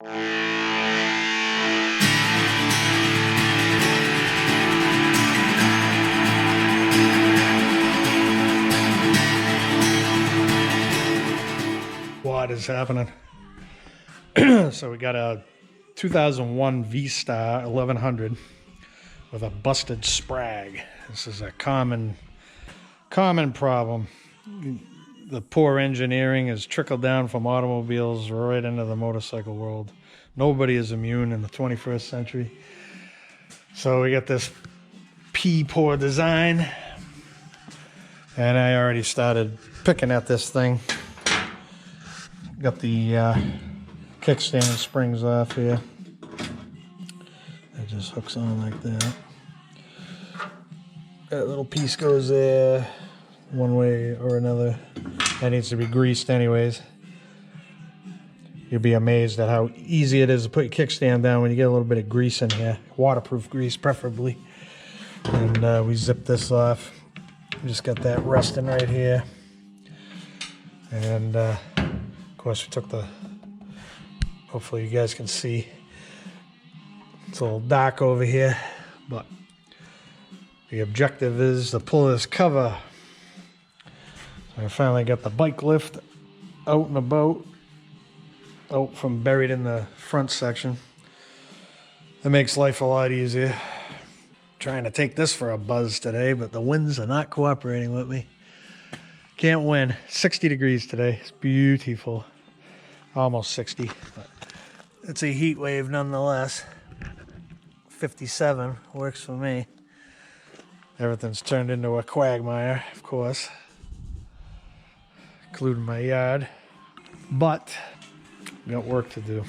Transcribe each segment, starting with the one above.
What is happening? So we got a 2001 V-Star 1100 with a busted sprag. This is a common problem. The poor engineering has trickled down from automobiles right into the motorcycle world. Nobody is immune in the 21st century. So we got this poor design, and I already started picking at this thing. Got the kickstand springs off here. It just hooks on like that. That little piece goes there one way or another. That needs to be greased anyways. You'll be amazed at how easy it is to put your kickstand down when you get a little bit of grease in here. Waterproof grease preferably. And we zip this off. We just got that resting right here. And of course we took the, hopefully you guys can see, it's a little dark over here, but the objective is to pull this cover. So I finally got the bike lift out and about, out from buried in the front section. It makes life a lot easier. Trying to take this for a buzz today, but the winds are not cooperating with me. Can't win. 60 degrees today. It's beautiful. Almost 60, but it's a heat wave nonetheless. 57 works for me. Everything's turned into a quagmire, of course, including my yard, but we got work to do.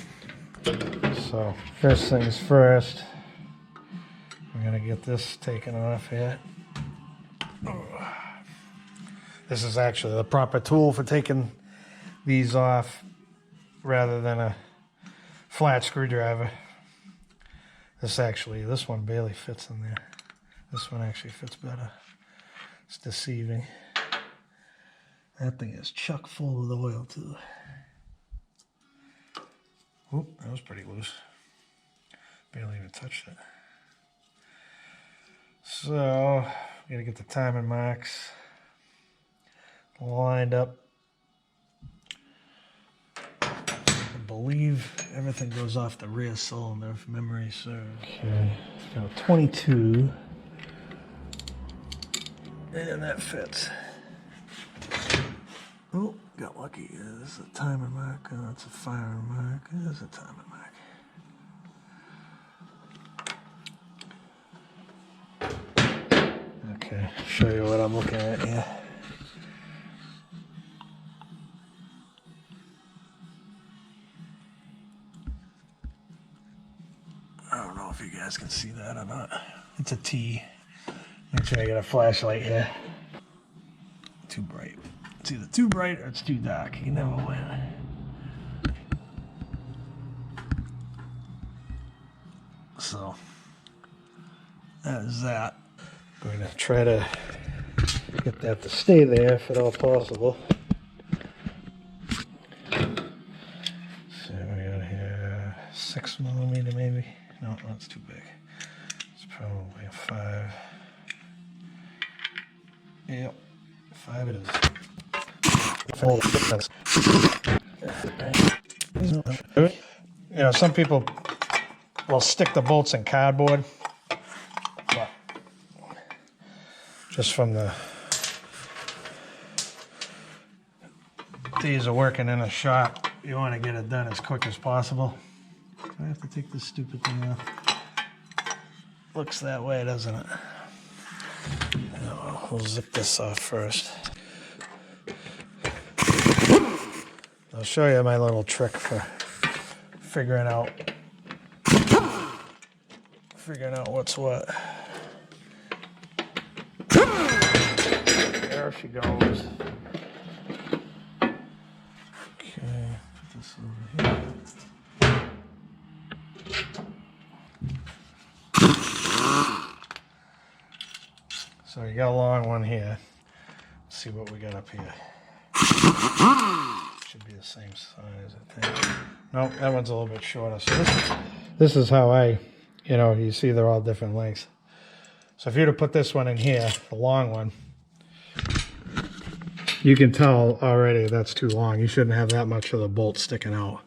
So first things first, we're gonna get this taken off here. This is actually the proper tool for taking these off rather than a flat screwdriver. This one barely fits in there. This one actually fits better. It's deceiving. That thing is chock full with oil too. Oop, that was pretty loose. Barely even touched it. So, we gotta get the timing marks lined up. I believe everything goes off the rear cylinder if memory serves. Okay, so 22. And that fits. Oh, got lucky. This is a timer mark. Oh, it's a fire mark. There's a timer mark. Okay, show you what I'm looking at here. I don't know if you guys can see that or not. It's a T. Make sure I get a flashlight here. Too bright. It's either too bright or it's too dark. You can never win. So, that is that. I'm going to try to get that to stay there if at all possible. So we got here 6mm maybe. No, that's too big. It's probably a 5. Yep, 5 it is. You know, some people will stick the bolts in cardboard, but just from the days of working in a shop, you want to get it done as quick as possible. I have to take this stupid thing off. Looks that way, doesn't it? We'll zip this off first. I'll show you my little trick for figuring out what's what. There she goes. Okay, put this over here. So you got a long one here. Let's see what we got up here. should be the same size, I think. Nope, that one's a little bit shorter. So this is how I, you know, you see they're all different lengths. So if you were to put this one in here, the long one, you can tell already that's too long. You shouldn't have that much of the bolt sticking out.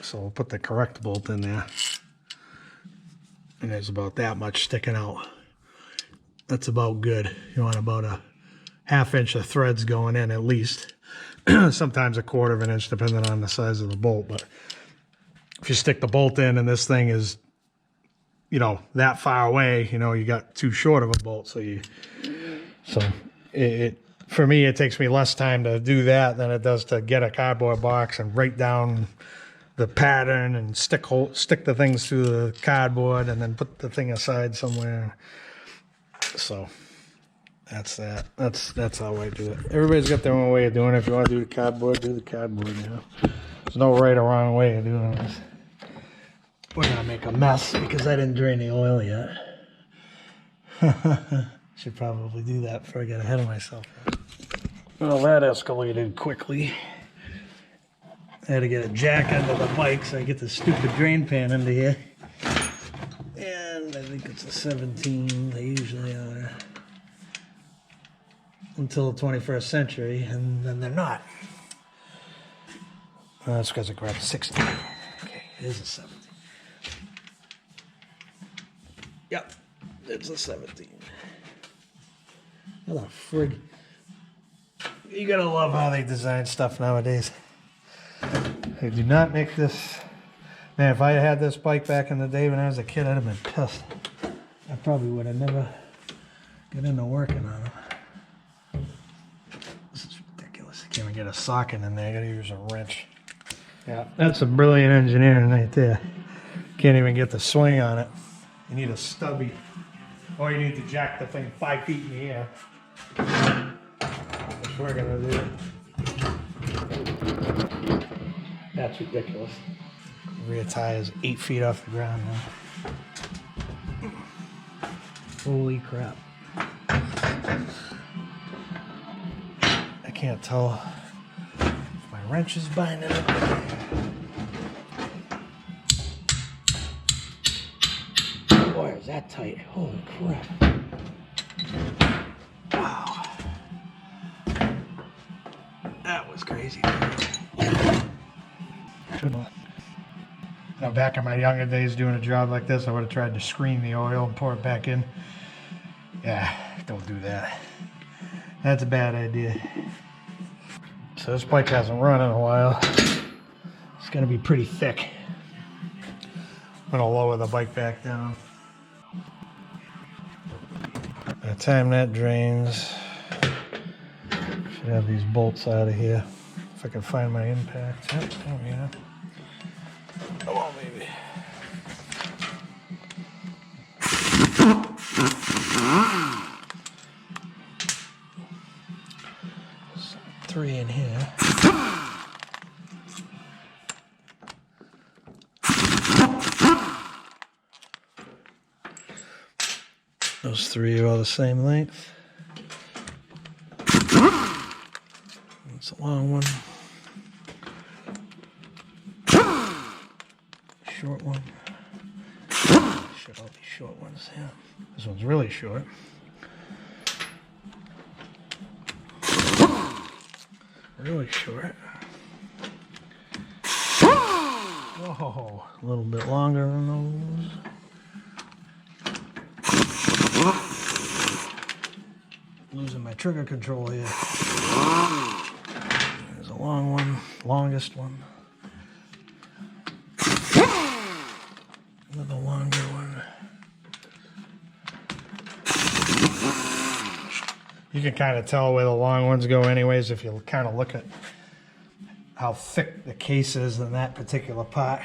So we'll put the correct bolt in there. And there's about that much sticking out. That's about good. You want about a ½ inch of threads going in at least. Sometimes a ¼ of an inch depending on the size of the bolt. But if you stick the bolt in and this thing is, you know, that far away, you know, you got too short of a bolt. So for me, it takes me less time to do that than it does to get a cardboard box and write down the pattern and stick the things through the cardboard and then put the thing aside somewhere. So that's that. That's how I do it. Everybody's got their own way of doing it. If you want to do the cardboard, do the cardboard. You know, there's no right or wrong way of doing this. We're gonna make a mess because I didn't drain the oil yet. Should probably do that before I get ahead of myself. Well, that escalated quickly. I had to get a jack under the bike so I get the stupid drain pan into here. And I think it's a 17. They usually are until the 21st century, and then they're not. That's because I grabbed a 16. Okay, it is a 17. Yep, it's a 17. How the frig? You gotta love how they design stuff nowadays. They do not make this. Man, if I had this bike back in the day when I was a kid, I'd have been pissed. I probably would have never got into working on them. This is ridiculous. I can't even get a socket in there. I gotta use a wrench. Yeah, that's a brilliant engineering right there. Can't even get the swing on it. You need a stubby. Or you need to jack the thing 5 feet in the air. Which we're gonna do. That's ridiculous. The rear tire is 8 feet off the ground now. Holy crap. I can't tell if my wrench is binding it. Boy, is that tight. Holy crap. Wow. That was crazy. Now, back in my younger days doing a job like this, I would have tried to screen the oil and pour it back in. Yeah, don't do that. That's a bad idea. So this bike hasn't run in a while. It's going to be pretty thick. I'm going to lower the bike back down. By the time that drains, should have these bolts out of here. If I can find my impact. Yep, there we go. Come on, baby. So 3 in here. Those 3 are all the same length. It's a long one. Short one. Should all be short ones, yeah. This one's really short. Really short. Whoa, a little bit longer than those. Losing my trigger control here. There's a long one, longest one. Another longer one. You can kind of tell where the long ones go anyways if you kind of look at how thick the case is in that particular part.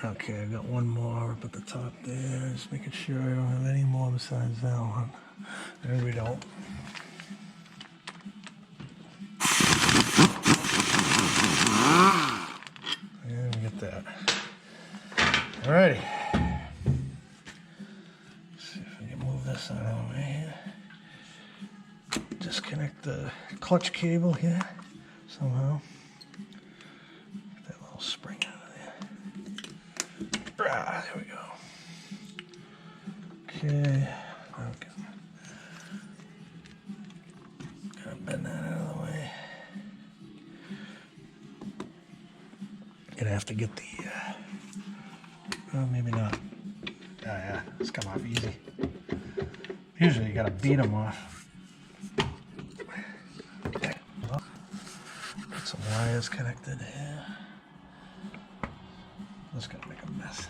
Okay, I got one more up at the top there. Just making sure I don't have any more besides that one. There we don't. And we get that. Alrighty. Let's see if we can move this out of the way here. the clutch cable here somehow. Get that little spring out of there. Ah, there we go. Okay. Gotta bend that out of the way. Gonna have to get the, well, maybe not. Oh yeah, it's come off easy. Usually you gotta beat them off. Get some wires connected here. Just gonna make a mess.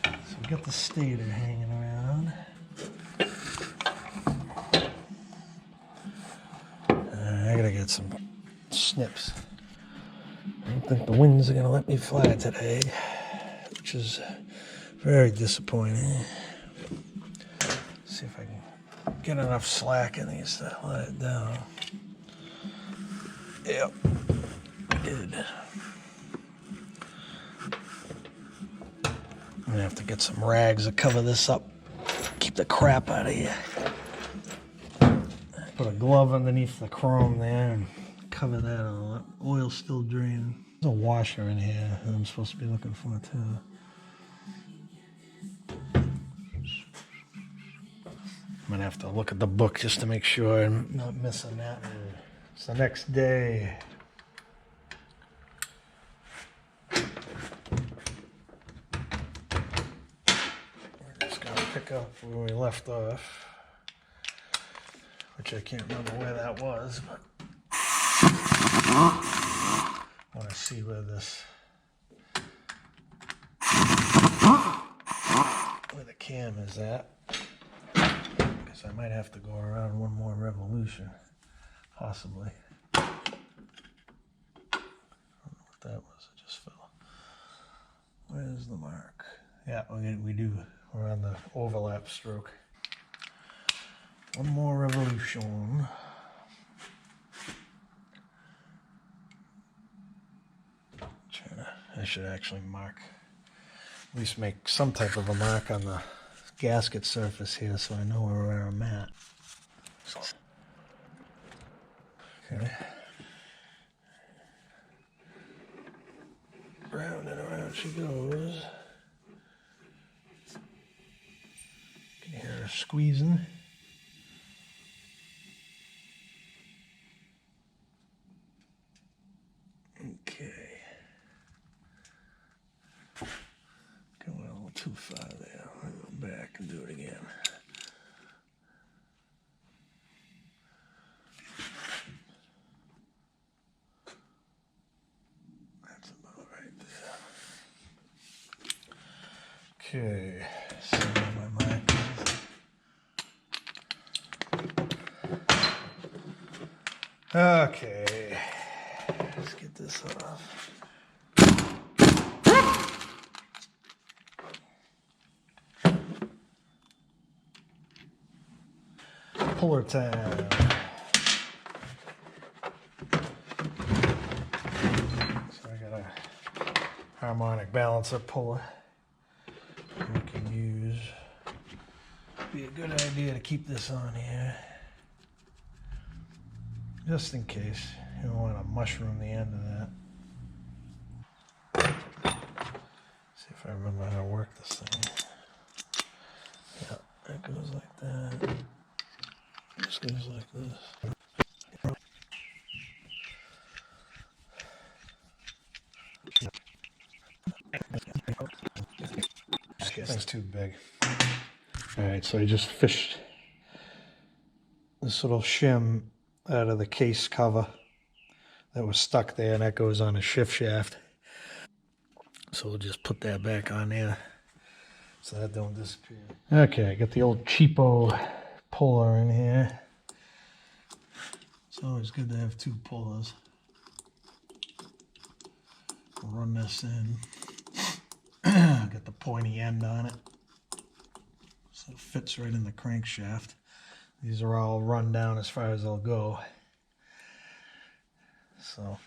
So we got the stator hanging around. I gotta get some snips. I don't think the winds are gonna let me fly today, which is very disappointing. See if I can get enough slack in these to let it down. Yep, I did. I'm gonna have to get some rags to cover this up. Keep the crap out of here. Put a glove underneath the chrome there and cover that all up. Oil's still draining. There's a washer in here that I'm supposed to be looking for too. I'm gonna have to look at the book just to make sure I'm not missing that. It's the next day. We're just gonna pick up where we left off, which I can't remember where that was, but I want to see where the cam is at. I might have to go around one more revolution, possibly. I don't know what that was, it just fell. Where's the mark? Yeah, we do. We're on the overlap stroke. One more revolution. I should actually mark, at least make some type of a mark on the gasket surface here so I know where I'm at. Okay. Round and around she goes. Can hear her squeezing. Okay. Going a little too far there. I'll go back and do it again. That's about right there. Okay, so my mic is. Okay, let's get this off. Puller time. So I got a harmonic balancer puller we can use. Be a good idea to keep this on here, just in case you don't want to mushroom the end of that. See if I remember how to work this thing. Yeah, that goes like that. This goes like this. This thing's too big. Alright, so I just fished this little shim out of the case cover that was stuck there, and that goes on a shift shaft. So we'll just put that back on there so that don't disappear. Okay, I got the old cheapo puller in here. It's always good to have two pullers. I'll run this in. Got the pointy end on it, so it fits right in the crankshaft. These are all run down as far as they'll go. So,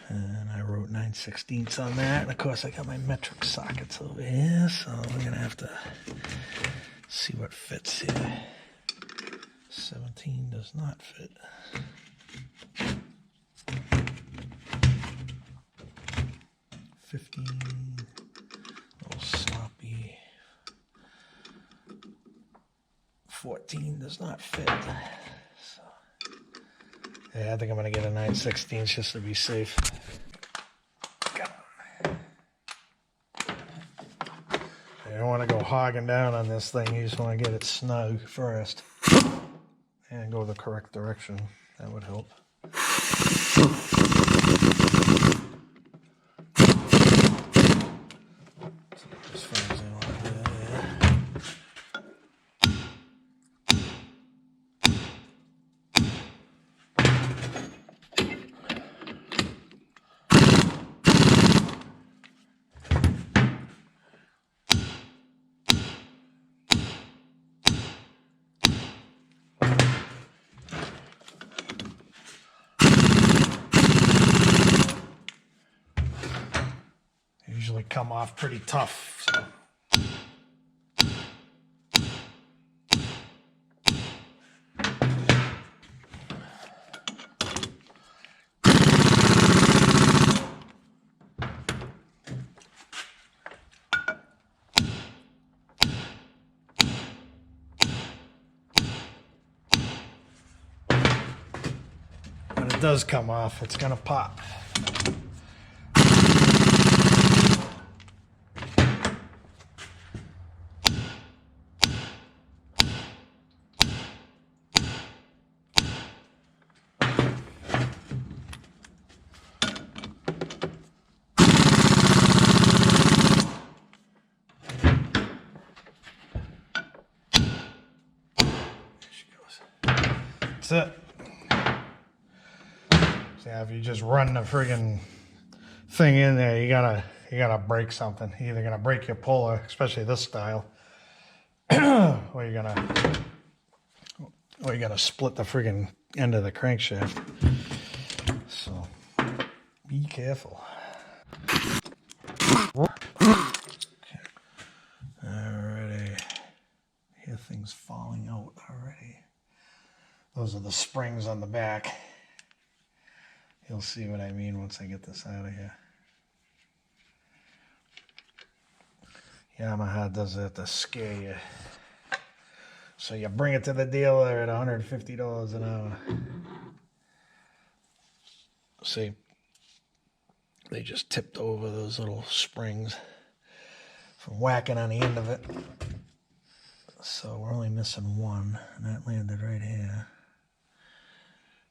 and I wrote 9/16 on that, and of course I got my metric sockets over here, so we're gonna have to see what fits here. So 17 does not fit. 15, a little sloppy. 14 does not fit. So, yeah, I think I'm gonna get a 9/16 just to be safe. You don't want to go hogging down on this thing. You just want to get it snug first and go the correct direction. That would help. As far as I want to do that, usually come off pretty tough. So. When it does come off, it's gonna pop. That's it. So yeah, if you just run the friggin' thing in there, you gotta break something. You're either gonna break your puller, especially this style, or you're gonna split the friggin' end of the crankshaft. So be careful. Alrighty. Hear things falling out already. Those are the springs on the back. You'll see what I mean once I get this out of here. Yamaha does that to scare you. So you bring it to the dealer at $150 an hour. See, they just tipped over those little springs from whacking on the end of it. So we're only missing one, and that landed right here.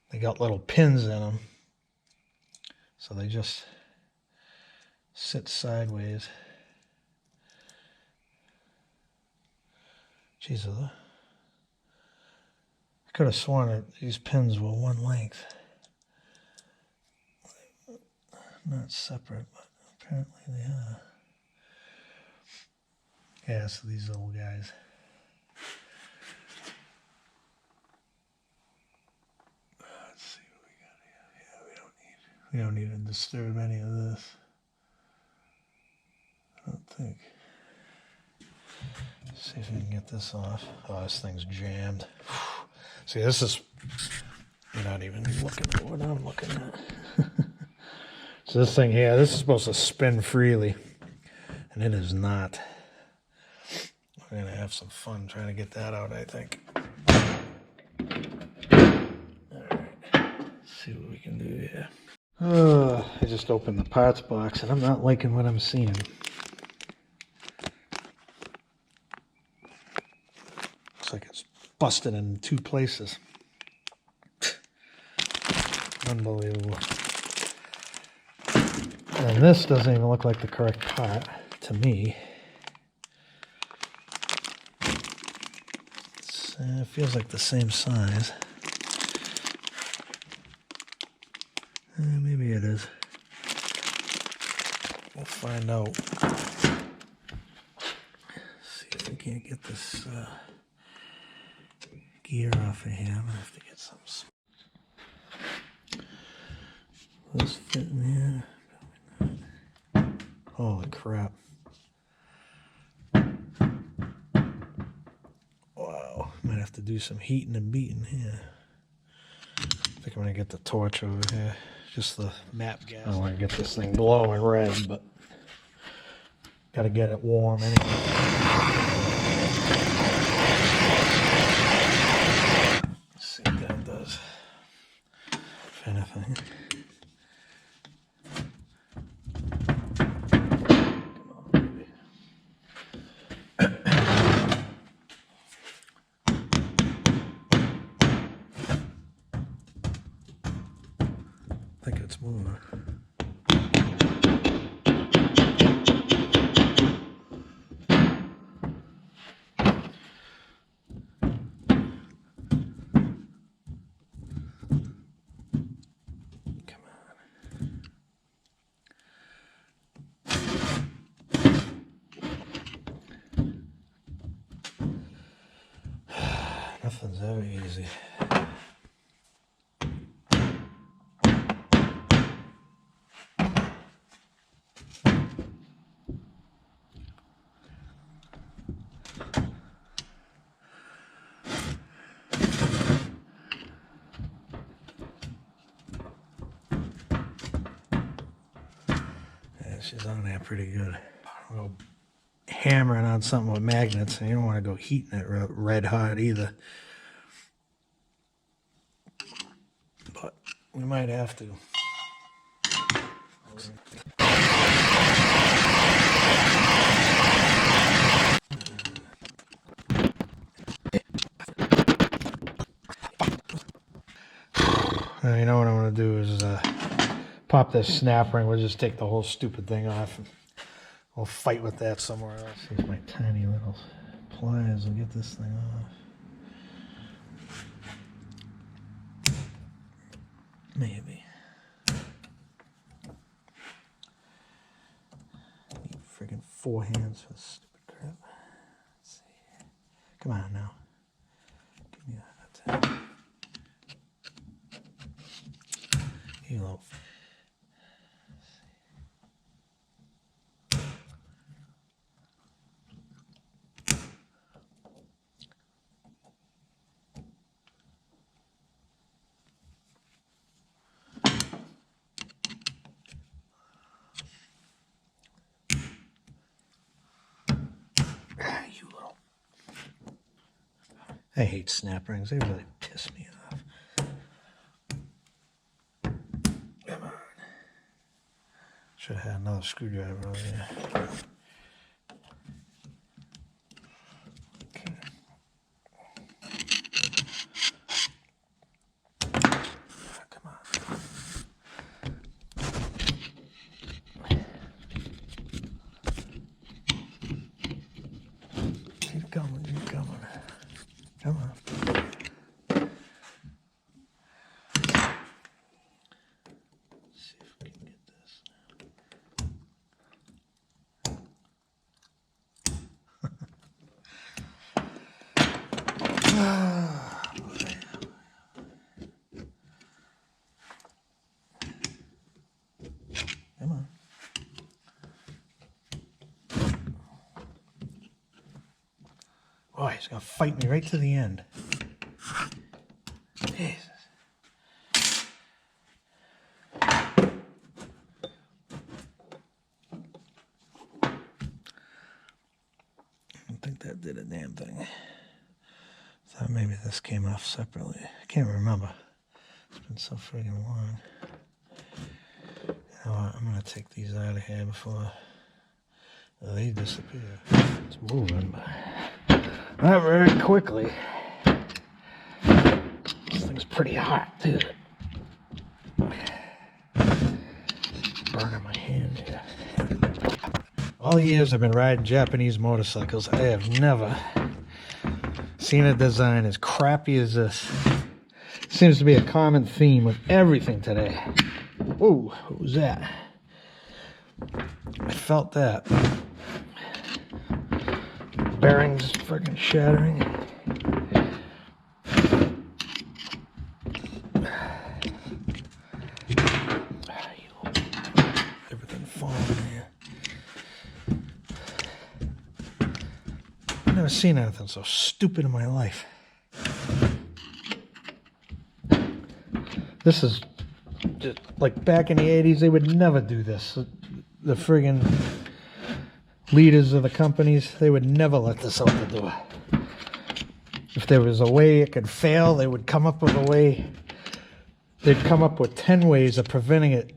They got little pins in them, so they just sit sideways. Jeez, I could have sworn that these pins were one length. Not separate, but apparently they are. Yeah, so these old guys. Let's see what we got here. Yeah, we don't need to disturb any of this. I don't think. See if we can get this off. Oh, this thing's jammed. See, this is, you're not even looking at what I'm looking at. So this thing here, this is supposed to spin freely, and it is not. We're gonna have some fun trying to get that out, I think. All right, let's see what we can do here. I just opened the parts box, and I'm not liking what I'm seeing. Looks like it's busted in two places. Unbelievable. And this doesn't even look like the correct part to me. It feels like the same size. Maybe it is. We'll find out. See if we can't get this gear off of here. I'm gonna have to get some. Will this fit in here? Holy crap. Wow. Might have have to do some heating and beating here. I think I'm gonna get the torch over here. Just the map gas. I don't want to get this thing glowing red, but gotta get it warm anyway. Let's see what that does. If anything. I think it's moving. Come on. Nothing's ever easy. She's on there pretty good. I'll go hammering on something with magnets, and you don't want to go heating it red hot either. But we might have to. You know what I'm going to do is pop this snap ring. We'll just take the whole stupid thing off. And we'll fight with that somewhere else. Here's my tiny little pliers. We'll get this thing off. Maybe. Need friggin' 4 hands for this stupid crap. Let's see. Come on now. Give me that. You little. I hate snap rings. They really piss me off. Come on. Should have had another screwdriver over there. Okay. Come on. Keep going, keep going. Come on. Let's see if we can get this. Come on. Oh, he's going to fight me right to the end. Jesus. I don't think that did a damn thing. Thought maybe this came off separately. I can't remember. It's been so friggin' long. You know what? I'm going to take these out of here before they disappear. It's moving, but not very quickly. This thing's pretty hot, too. Burning my hand here. All the years I've been riding Japanese motorcycles, I have never seen a design as crappy as this. Seems to be a common theme with everything today. Whoa, what was that? I felt that. Bearings freaking shattering. Everything falling here. I've never seen anything so stupid in my life. This is just like back in the 80s, they would never do this. The friggin' leaders of the companies, they would never let this out the door. If there was a way it could fail, they would come up with a way. They'd come up with 10 ways of preventing it.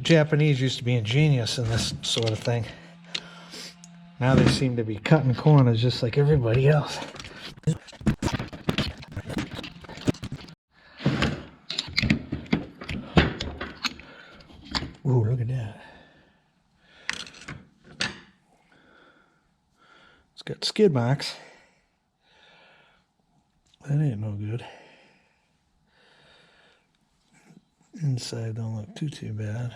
Japanese used to be ingenious in this sort of thing. Now they seem to be cutting corners just like everybody else. Ooh, look at that. It's got skid marks. That ain't no good. Inside don't look too bad.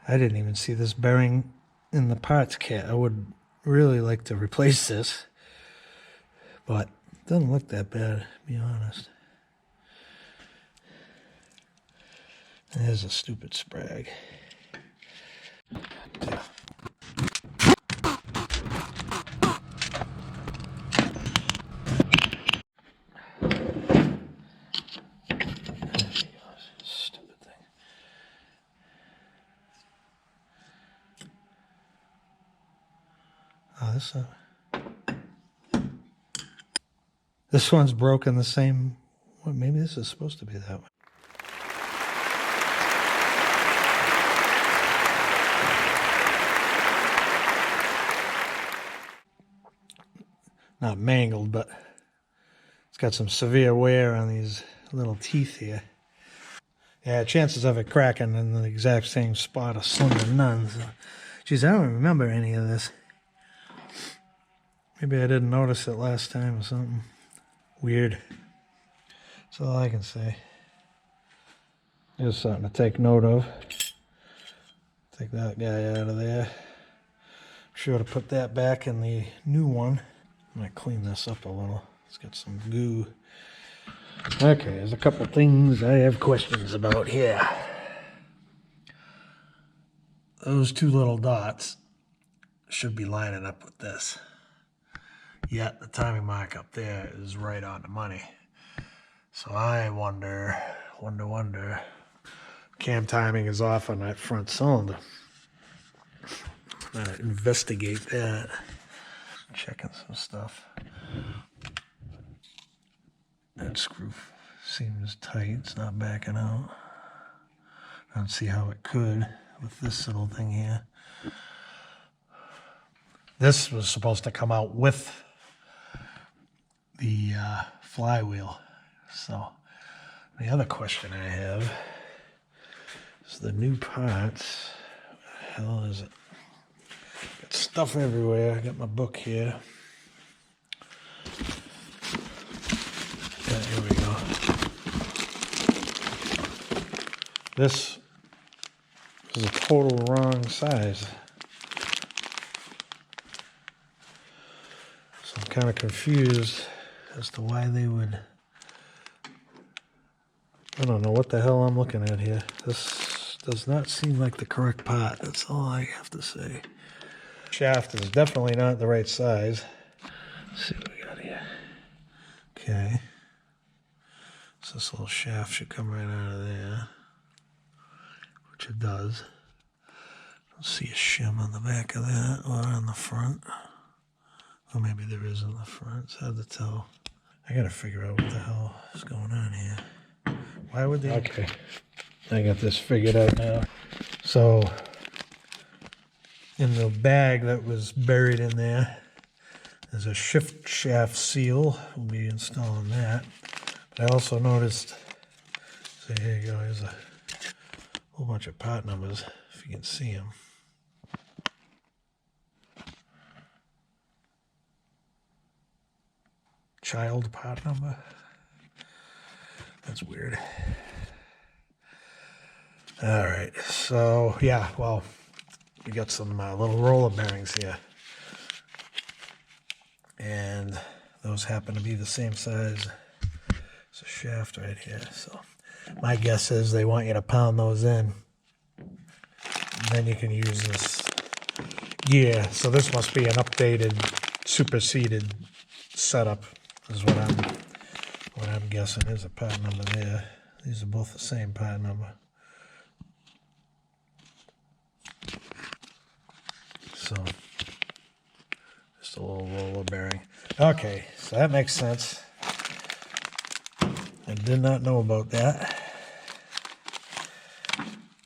I didn't even see this bearing in the parts kit. I would really like to replace this, but it doesn't look that bad, to be honest. There's a stupid sprag. Stupid thing. Oh, this one's broken the same. Well, maybe this is supposed to be that way. Not mangled, but it's got some severe wear on these little teeth here. Yeah, chances of it cracking in the exact same spot are slim to none. So, geez, I don't remember any of this. Maybe I didn't notice it last time or something. Weird. That's all I can say. Here's something to take note of. Take that guy out of there. Sure to put that back in the new one. I'm gonna clean this up a little. It's got some goo. Okay, there's a couple things I have questions about here. Those two little dots should be lining up with this. Yet the timing mark up there is right on the money. So I wonder, cam timing is off on that front cylinder. I'm gonna investigate that. Checking some stuff. That screw seems tight. It's not backing out. I don't see how it could with this little thing here. This was supposed to come out with the flywheel. So the other question I have is the new parts. What the hell is it? Got stuff everywhere. I got my book here. Yeah, here we go. This is a total wrong size. So I'm kind of confused as to why they would. I don't know what the hell I'm looking at here. This does not seem like the correct part. That's all I have to say. Shaft is definitely not the right size. Let's see what we got here. Okay. So this little shaft should come right out of there, which it does. Don't see a shim on the back of that or on the front. Or maybe there is on the front. It's hard to tell. I gotta figure out what the hell is going on here. Why would they? Okay. I got this figured out now. So in the bag that was buried in there, there's a shift shaft seal. We'll be installing that. But I also noticed, so here you go, here's a whole bunch of part numbers, if you can see them. Child part number. That's weird. All right, so yeah, well, we got some little roller bearings here. And those happen to be the same size as a shaft right here. So my guess is they want you to pound those in. And then you can use this gear. So this must be an updated superseded setup is what I'm guessing. There's a part number there. These are both the same part number. So just a little roller bearing. Okay, so that makes sense. I did not know about that.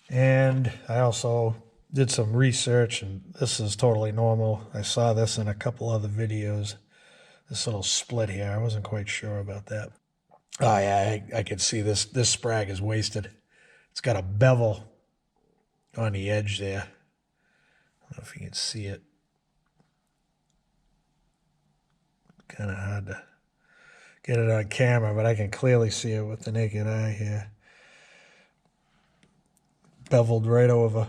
And I also did some research, and this is totally normal. I saw this in a couple other videos. This little split here, I wasn't quite sure about that. Oh yeah, I can see this sprag is wasted. It's got a bevel on the edge there. I don't know if you can see it. Kind of hard to get it on camera, but I can clearly see it with the naked eye here. Beveled right over.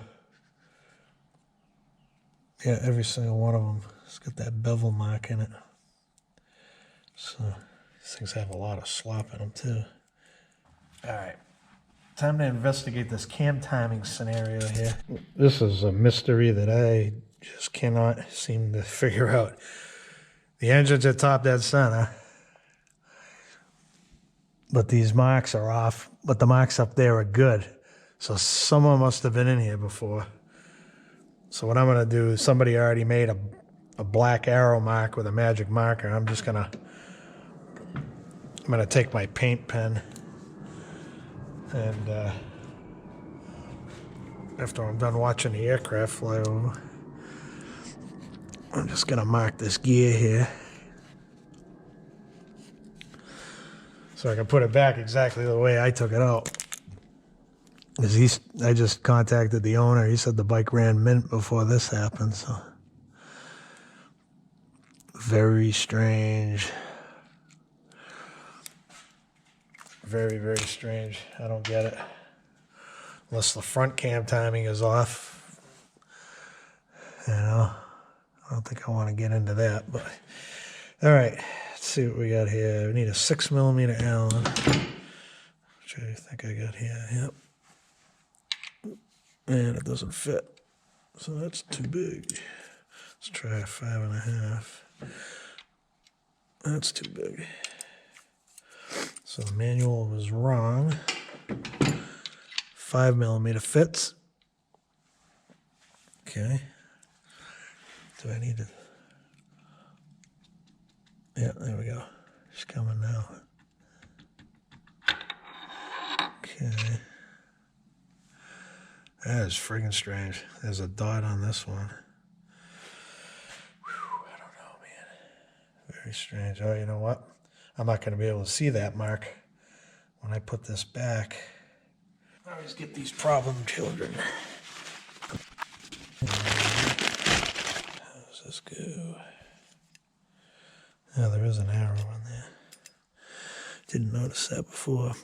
Yeah, every single one of them. It's got that bevel mark in it. So these things have a lot of slop in them too. All right, time to investigate this cam timing scenario here. This is a mystery that I just cannot seem to figure out. The engine's at top dead center, but these marks are off, but the marks up there are good. So someone must have been in here before. So what I'm gonna do is, somebody already made a black arrow mark with a magic marker. I'm gonna take my paint pen and after I'm done watching the aircraft fly over, I'm just gonna mark this gear here so I can put it back exactly the way I took it out. I just contacted the owner. He said the bike ran mint before this happened, so very strange. Very, very strange. I don't get it. Unless the front cam timing is off. You know, I don't think I want to get into that, but all right, let's see what we got here. We need a 6mm Allen, which I think I got here. Yep. And it doesn't fit, so that's too big. Let's try a 5.5. That's too big. So the manual was wrong. 5mm fits. Okay. Do I need to? Yeah, there we go. She's coming now. Okay. That is friggin' strange. There's a dot on this one. Whew, I don't know, man. Very strange. Oh, you know what? I'm not going to be able to see that mark when I put this back. I always get these problem children. How does this go? Oh, there is an arrow in there. Didn't notice that before.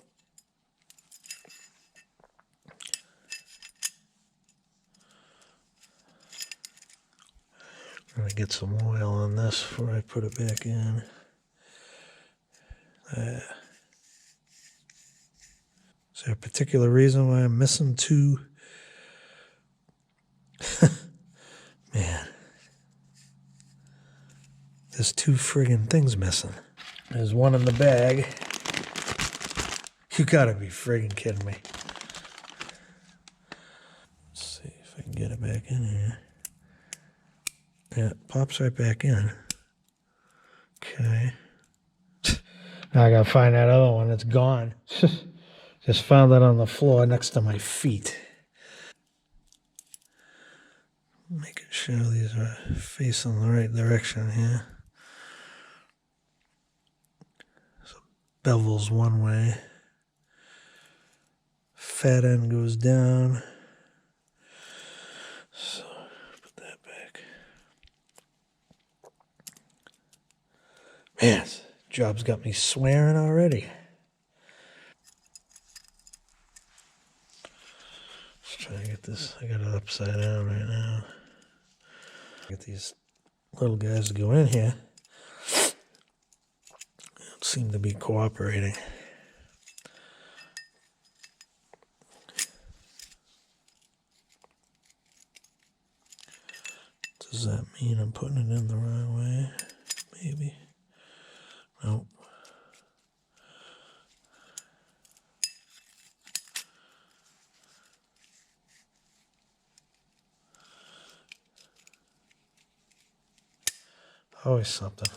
I'm going to get some oil on this before I put it back in. Is there a particular reason why I'm missing two? Man. There's two friggin' things missing. There's one in the bag. You gotta be friggin' kidding me. Let's see if I can get it back in here. Yeah, it pops right back in. Okay. Now I gotta find that other one. It's gone. Just found it on the floor next to my feet. Making sure these are facing the right direction here. So bevel's one way. Fat end goes down. So put that back. Man, this job's got me swearing already. Let's try to get this. I got it upside down right now. Get these little guys to go in here. They don't seem to be cooperating. Does that mean I'm putting it in the wrong way? maybe. Nope. Always something.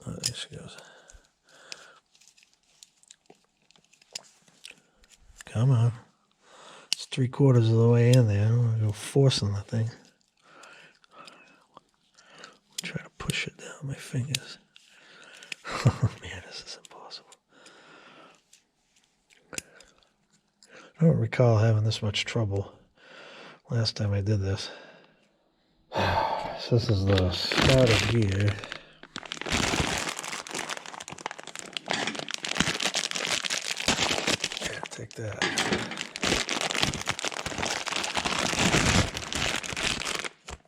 Oh, there she goes. Come on. It's 3/4 of the way in there. I don't want to go forcing the thing. Try to push it down my fingers. Oh man, this is impossible. I don't recall having this much trouble last time I did this. So this is the starter gear. Yeah, take that.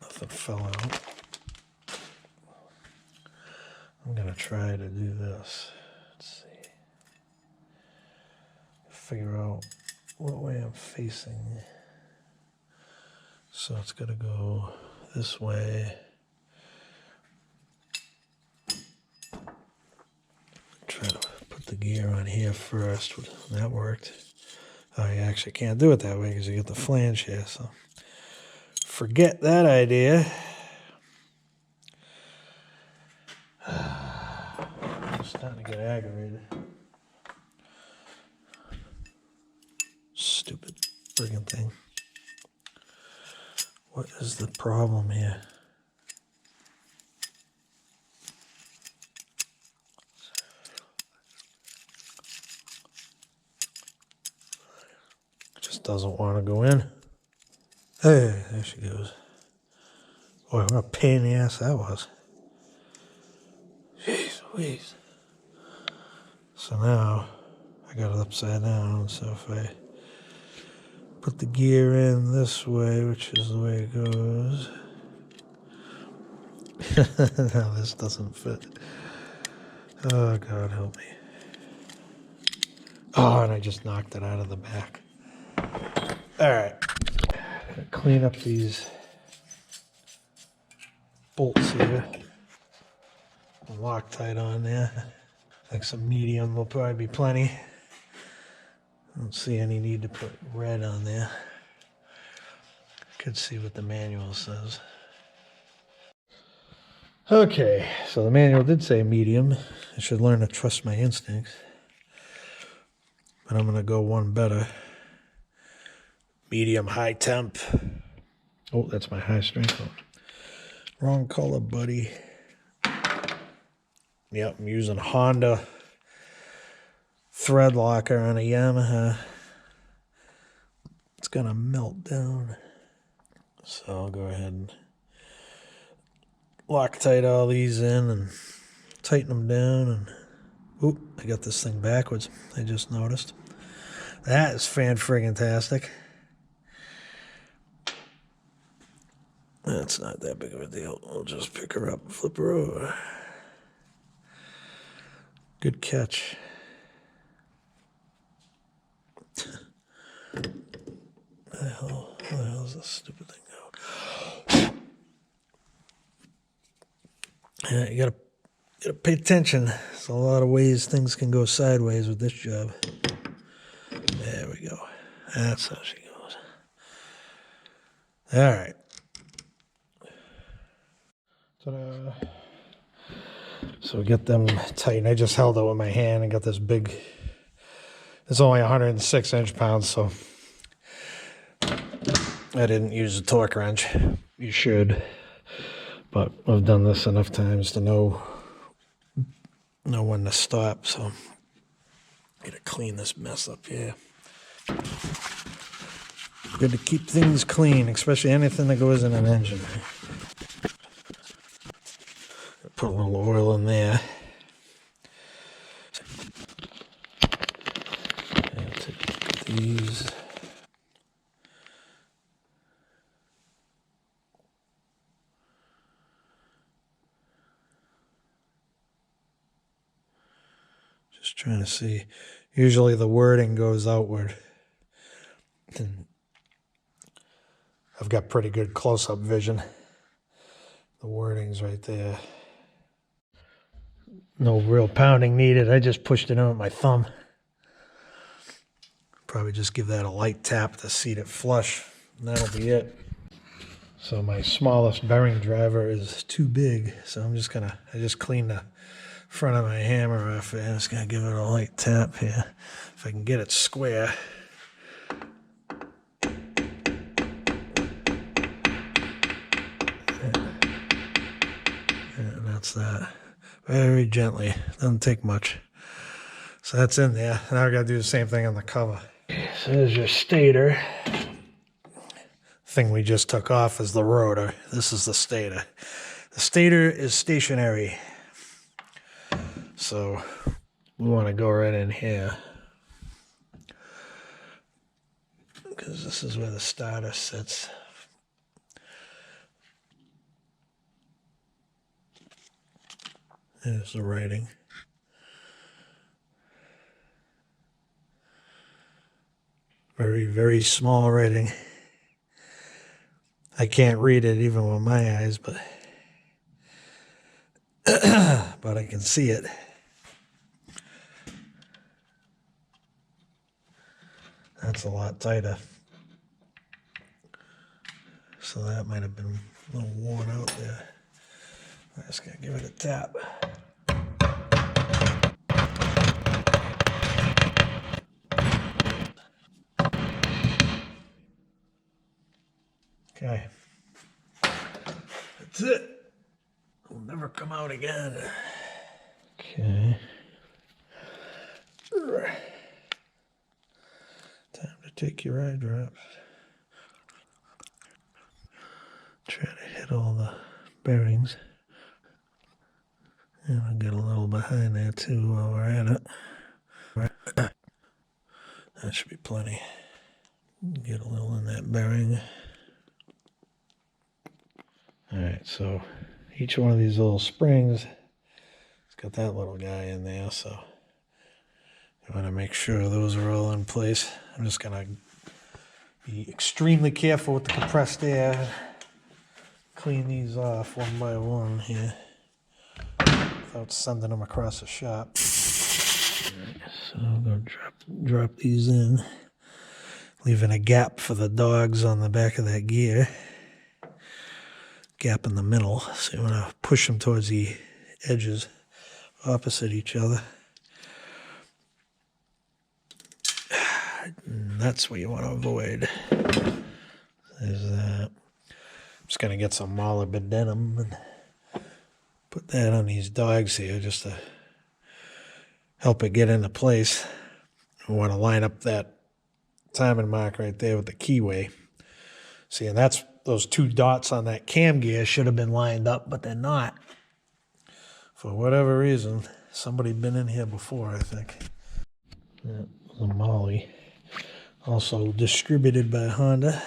Nothing fell out. I'm gonna try to do this. Let's see. Figure out what way I'm facing. So it's gonna go this way. Try to put the gear on here first. That worked. Oh, you actually can't do it that way because you get the flange here. So forget that idea. I'm starting to get aggravated. Stupid friggin' thing. What is the problem here? Just doesn't want to go in. Hey, there she goes. Boy, what a pain in the ass that was. Jeez Louise. So now I got it upside down, so if I put the gear in this way, which is the way it goes. No, this doesn't fit. Oh, God help me. Oh, and I just knocked it out of the back. All right. Clean up these bolts here. Loctite on there. I think some medium will probably be plenty. I don't see any need to put red on there. Could see what the manual says. Okay, so the manual did say medium. I should learn to trust my instincts. But I'm going to go one better. Medium high temp. Oh, that's my high strength one. Wrong color, buddy. Yep, I'm using Honda thread locker on a Yamaha. It's going to melt down. So I'll go ahead and Loctite all these in and tighten them down. And oop, I got this thing backwards. I just noticed. That is fan-friggin-tastic. That's not that big of a deal. We'll just pick her up and flip her over. Good catch. Where the hell is this stupid thing go? Yeah, you gotta pay attention. There's a lot of ways things can go sideways with this job. There we go. That's how she goes. All right. Ta-da. So we get them tight. I just held it with my hand and got this big. It's only 106 inch-pounds, so I didn't use a torque wrench. You should, but I've done this enough times to know when to stop. So I gotta clean this mess up here. Good to keep things clean, especially anything that goes in an engine. Put a little oil in there. I'll take these. Just trying to see. Usually the wording goes outward. And I've got pretty good close-up vision. The wording's right there. no real pounding needed. I just pushed it in with my thumb. Probably just give that a light tap to seat it flush, and that'll be it. So my smallest bearing driver is too big, so I just cleaned the front of my hammer off it. I'm just gonna give it a light tap here. If I can get it square. And that's that. Very gently, doesn't take much. So that's in there. Now I gotta do the same thing on the cover. So there's your stator. Thing we just took off is the rotor. This is the stator. The stator is stationary. So we want to go right in here, because this is where the starter sits. There's the writing. Very, very small writing. I can't read it even with my eyes, but but I can see it. That's a lot tighter. So that might have been a little worn out there. I'm just gonna give it a tap. Okay. That's it. It'll never come out again. Okay. Time to take your eye drops. Try to hit all the bearings. And I'll get a little behind there too while we're at it. That should be plenty. Get a little in that bearing. Alright, so each one of these little springs, it's got that little guy in there, so you want to make sure those are all in place. I'm just going to be extremely careful with the compressed air. Clean these off one by one here without sending them across the shop. Right, so I'm going to drop these in, leaving a gap for the dogs on the back of that gear. Gap in the middle, so you want to push them towards the edges opposite each other. And that's what you want to avoid. There's that. I'm just going to get some molybdenum and put that on these dogs here just to help it get into place. We want to line up that timing mark right there with the keyway. See, and that's those two dots on that cam gear should have been lined up, but they're not. For whatever reason, somebody been in here before, I think. Yeah, the Molly. Also distributed by Honda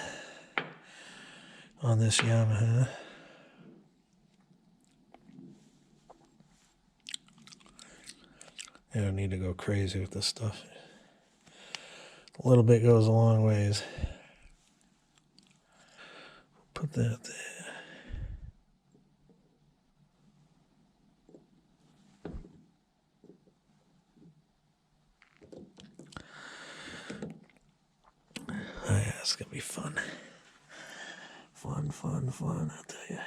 on this Yamaha. I don't need to go crazy with this stuff. A little bit goes a long ways. Put that there. Oh yeah, it's gonna be fun. Fun, fun, fun, I'll tell you.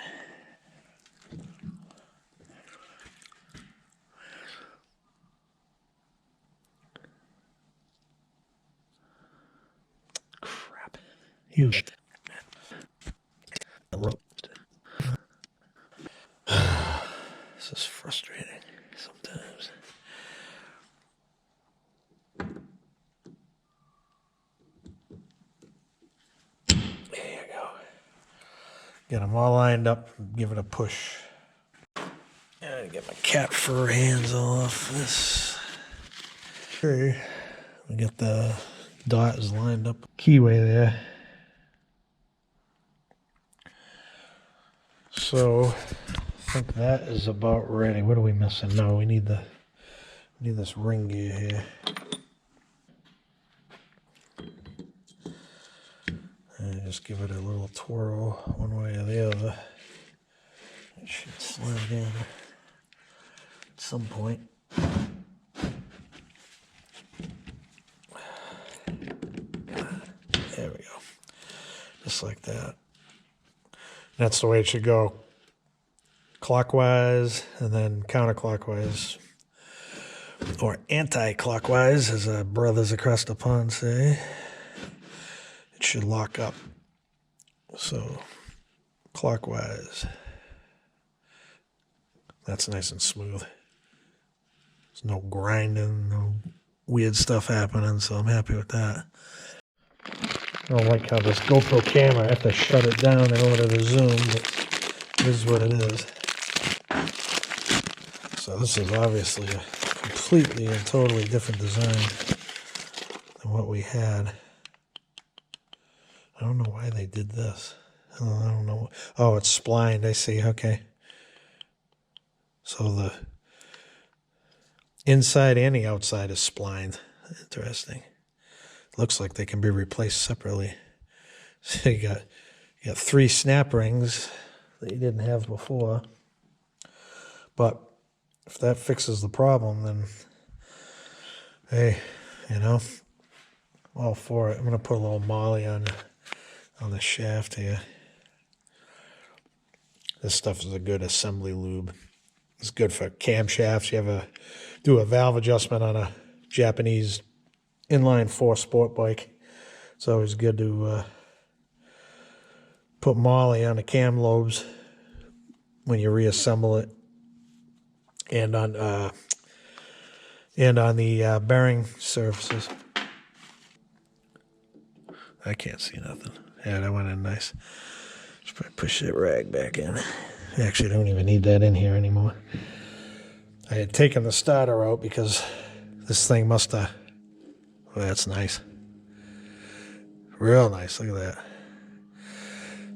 Crap. Huge. This is frustrating sometimes. There you go. Get them all lined up and give it a push. I get my cat fur hands off this. Okay. We get the dots lined up. Keyway there. So I think that is about ready. What are we missing? No, we need this ring gear here. And just give it a little twirl one way or the other. It should slide in. some point. There we go. Just like that. That's the way it should go. Clockwise and then counterclockwise. Or anti-clockwise, as our brothers across the pond say. It should lock up. So, clockwise. That's nice and smooth. There's no grinding, no weird stuff happening, so I'm happy with that. I don't like how this GoPro camera, I have to shut it down in order to zoom, but this is what it is. So this is obviously a completely and totally different design than what we had. I don't know why they did this. I don't know. Oh, it's splined, I see, okay. So the inside and the outside is splined. Interesting. Looks like they can be replaced separately. So you got 3 snap rings that you didn't have before. But if that fixes the problem, then hey, you know, I'm all for it. I'm gonna put a little molly on the shaft here. This stuff is a good assembly lube. It's good for camshafts. You ever do a valve adjustment on a Japanese inline 4 sport bike, it's always good to put molly on the cam lobes when you reassemble it, and on the bearing surfaces. I can't see nothing. Yeah, that went in nice. Just probably push that rag back in. Actually, I don't even need that in here anymore. I had taken the starter out because this thing must have... Well, that's nice. Real nice. Look at that.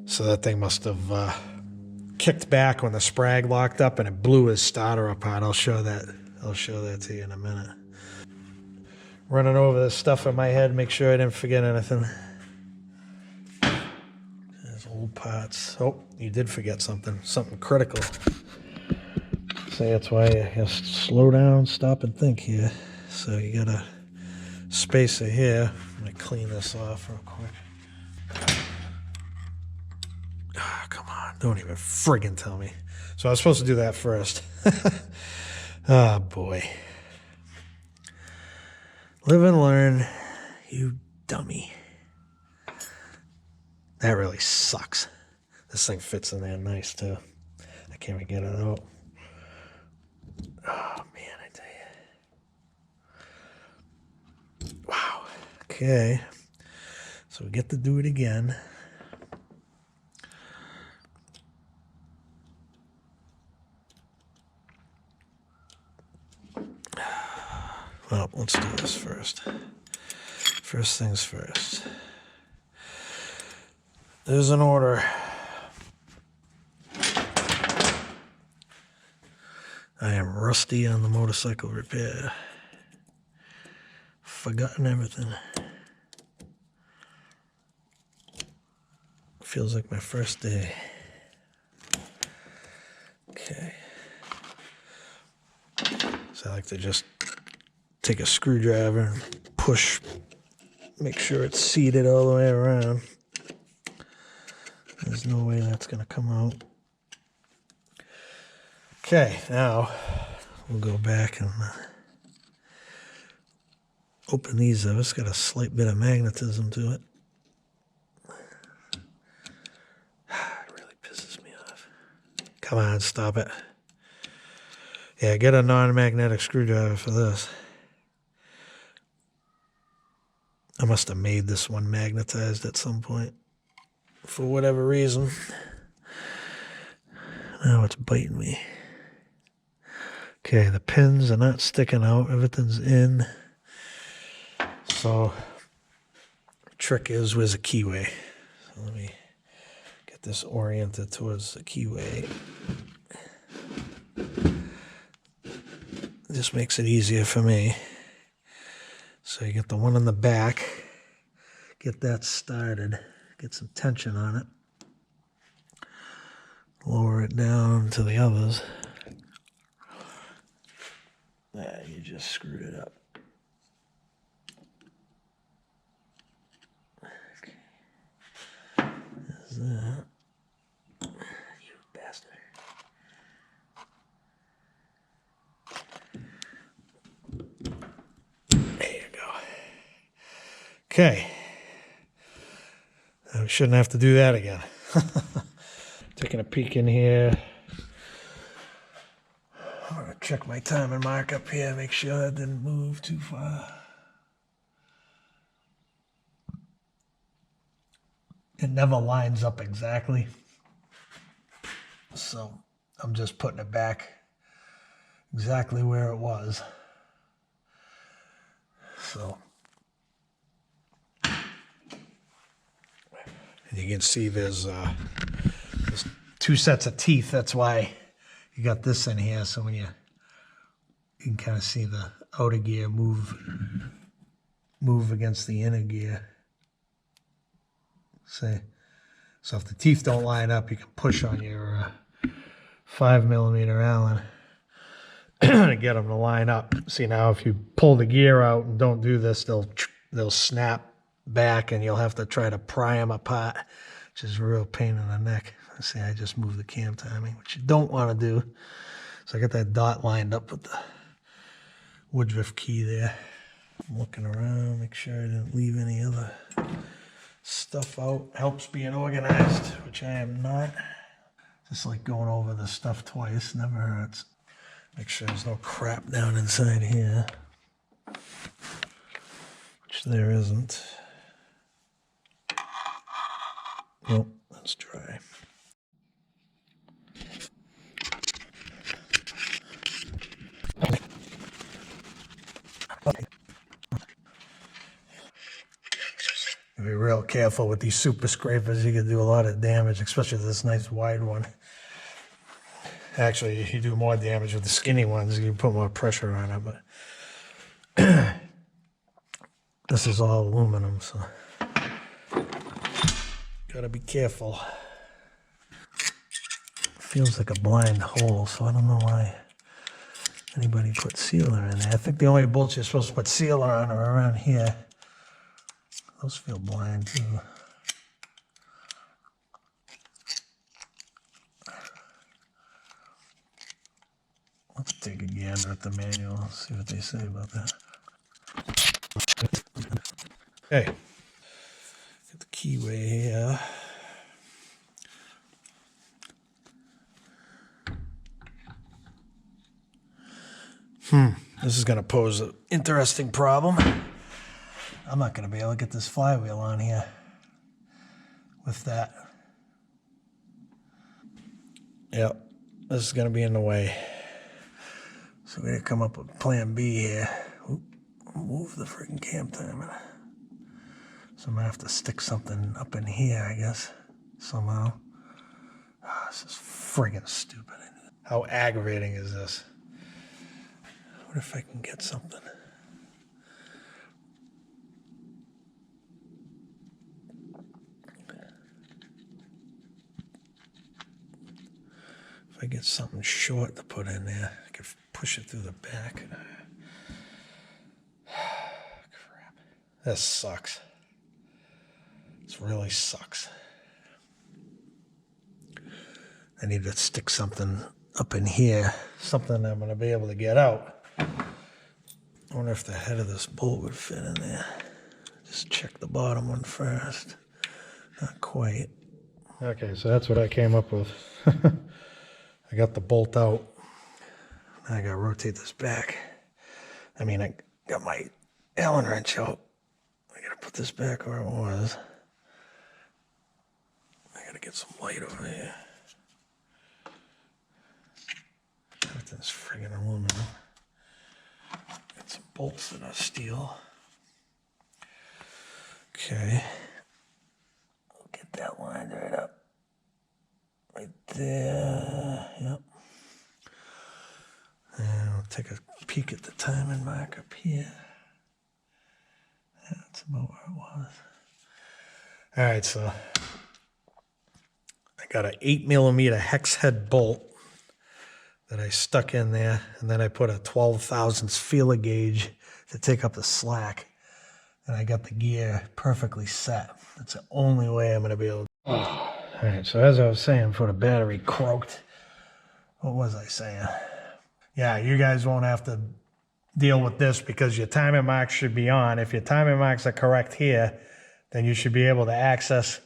So that thing must have kicked back when the sprag locked up and it blew his starter apart. I'll show that to you in a minute. Running over this stuff in my head, make sure I didn't forget anything. There's old parts. Oh, you did forget something critical. So that's why you have to slow down, stop and think here. So you got a spacer here. I'm going to clean this off real quick. Oh, come on. Don't even friggin' tell me. So I was supposed to do that first. Oh, boy. Live and learn, you dummy. That really sucks. This thing fits in there nice, too. I can't even get it out. Oh, man, I tell you. Wow. Okay. So we get to do it again. Well, let's do this first. First things first. There's an order. I am rusty on the motorcycle repair. Forgotten everything. Feels like my first day. Okay. So I like to just take a screwdriver and push, make sure it's seated all the way around. There's no way that's going to come out. Okay, now we'll go back and open these up. It's got a slight bit of magnetism to it. It really pisses me off. Come on, stop it. Yeah, get a non-magnetic screwdriver for this. I must have made this one magnetized at some point for whatever reason. Now it's biting me. Okay, the pins are not sticking out. Everything's in. So, the trick is, where's the keyway? So let me get this oriented towards the keyway. This makes it easier for me. So you get the one on the back, get that started, get some tension on it, lower it down to the others. You just screwed it up. Okay. There's that. You bastard. There you go. Okay. We shouldn't have to do that again. Taking a peek in here. I'm going to check my time and mark up here, make sure that didn't move too far. It never lines up exactly. So I'm just putting it back exactly where it was. So, and you can see there's 2 sets of teeth. That's why you got this in here. So when you can kind of see the outer gear move against the inner gear. See? So if the teeth don't line up, you can push on your 5mm Allen to get them to line up. See, now if you pull the gear out and don't do this, they'll snap back and you'll have to try to pry them apart, which is a real pain in the neck. See, I just moved the cam timing, which you don't want to do. So I got that dot lined up with the Woodruff key there. I'm looking around, make sure I didn't leave any other stuff out. Helps being organized, which I am not. Just like going over the stuff twice, never hurts. Make sure there's no crap down inside here, which there isn't. Nope, that's dry. Be real careful with these super scrapers. You can do a lot of damage, especially this nice wide one. Actually, you do more damage with the skinny ones. You put more pressure on it, but this is all aluminum, so gotta be careful. Feels like a blind hole, so I don't know why anybody put sealer in there. I think the only bolts you're supposed to put sealer on are around here. Those feel blind too. Let's take a gander at the manual, see what they say about that. Okay, get the keyway here. This is going to pose an interesting problem. I'm not going to be able to get this flywheel on here with that. Yep, this is going to be in the way. So we're going to come up with plan B here. Oop, move the freaking cam timer. So I'm going to have to stick something up in here, I guess, somehow. Oh, this is friggin' stupid. How aggravating is this? What if I can get something? If I get something short to put in there, I could push it through the back. Crap. This sucks. This really sucks. I need to stick something up in here, something I'm going to be able to get out. I wonder if the head of this bolt would fit in there. Just check the bottom one first. Not quite. Okay, so that's what I came up with. I got the bolt out. Now I gotta rotate this back. I mean, I got my Allen wrench out. I gotta put this back where it was. I gotta get some light over here. Everything's friggin' aluminum. Got some bolts that are steel. Okay. I'll get that lined right up. Right there, yep. And I'll take a peek at the timing mark up here. That's about where it was. All right, so I got an 8mm hex head bolt that I stuck in there, and then I put a 12 thousandths feeler gauge to take up the slack, and I got the gear perfectly set. That's the only way I'm going to be able to. All right, so as I was saying, before the battery croaked, what was I saying? Yeah, you guys won't have to deal with this because your timing marks should be on. If your timing marks are correct here, then you should be able to access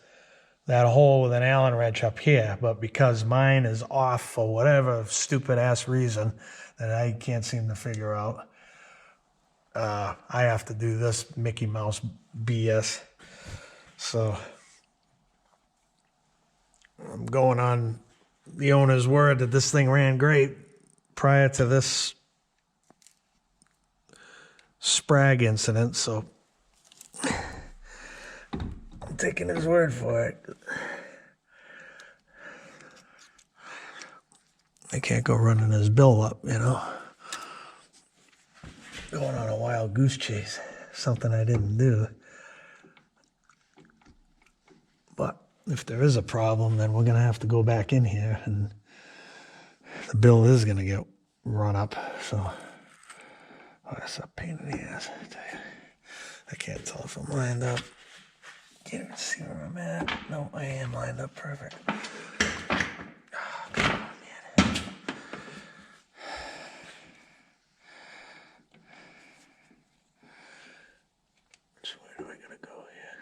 that hole with an Allen wrench up here. But because mine is off for whatever stupid ass reason that I can't seem to figure out, I have to do this Mickey Mouse BS. So I'm going on the owner's word that this thing ran great prior to this sprag incident, so I'm taking his word for it. I can't go running his bill up, you know. Going on a wild goose chase, something I didn't do. But if there is a problem, then we're gonna have to go back in here, and the bill is gonna get run up. So, oh, that's a pain in the ass. I can't tell if I'm lined up. Can't even see where I'm at. No, I am lined up perfect. Oh, come on, man. Which way do I gotta go here?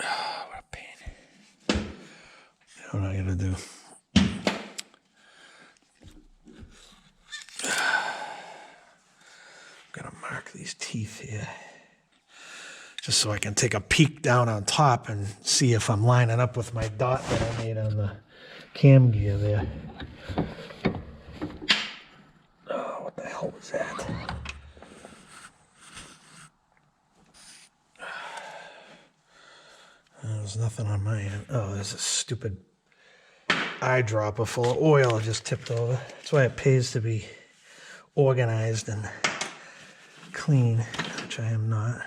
Oh, what a pain. What am I gonna do? These teeth here, just so I can take a peek down on top and see if I'm lining up with my dot that I made on the cam gear there. Oh, what the hell was that? There's nothing on my end. Oh, there's a stupid eyedropper full of oil I just tipped over. That's why it pays to be organized and clean, which I am not.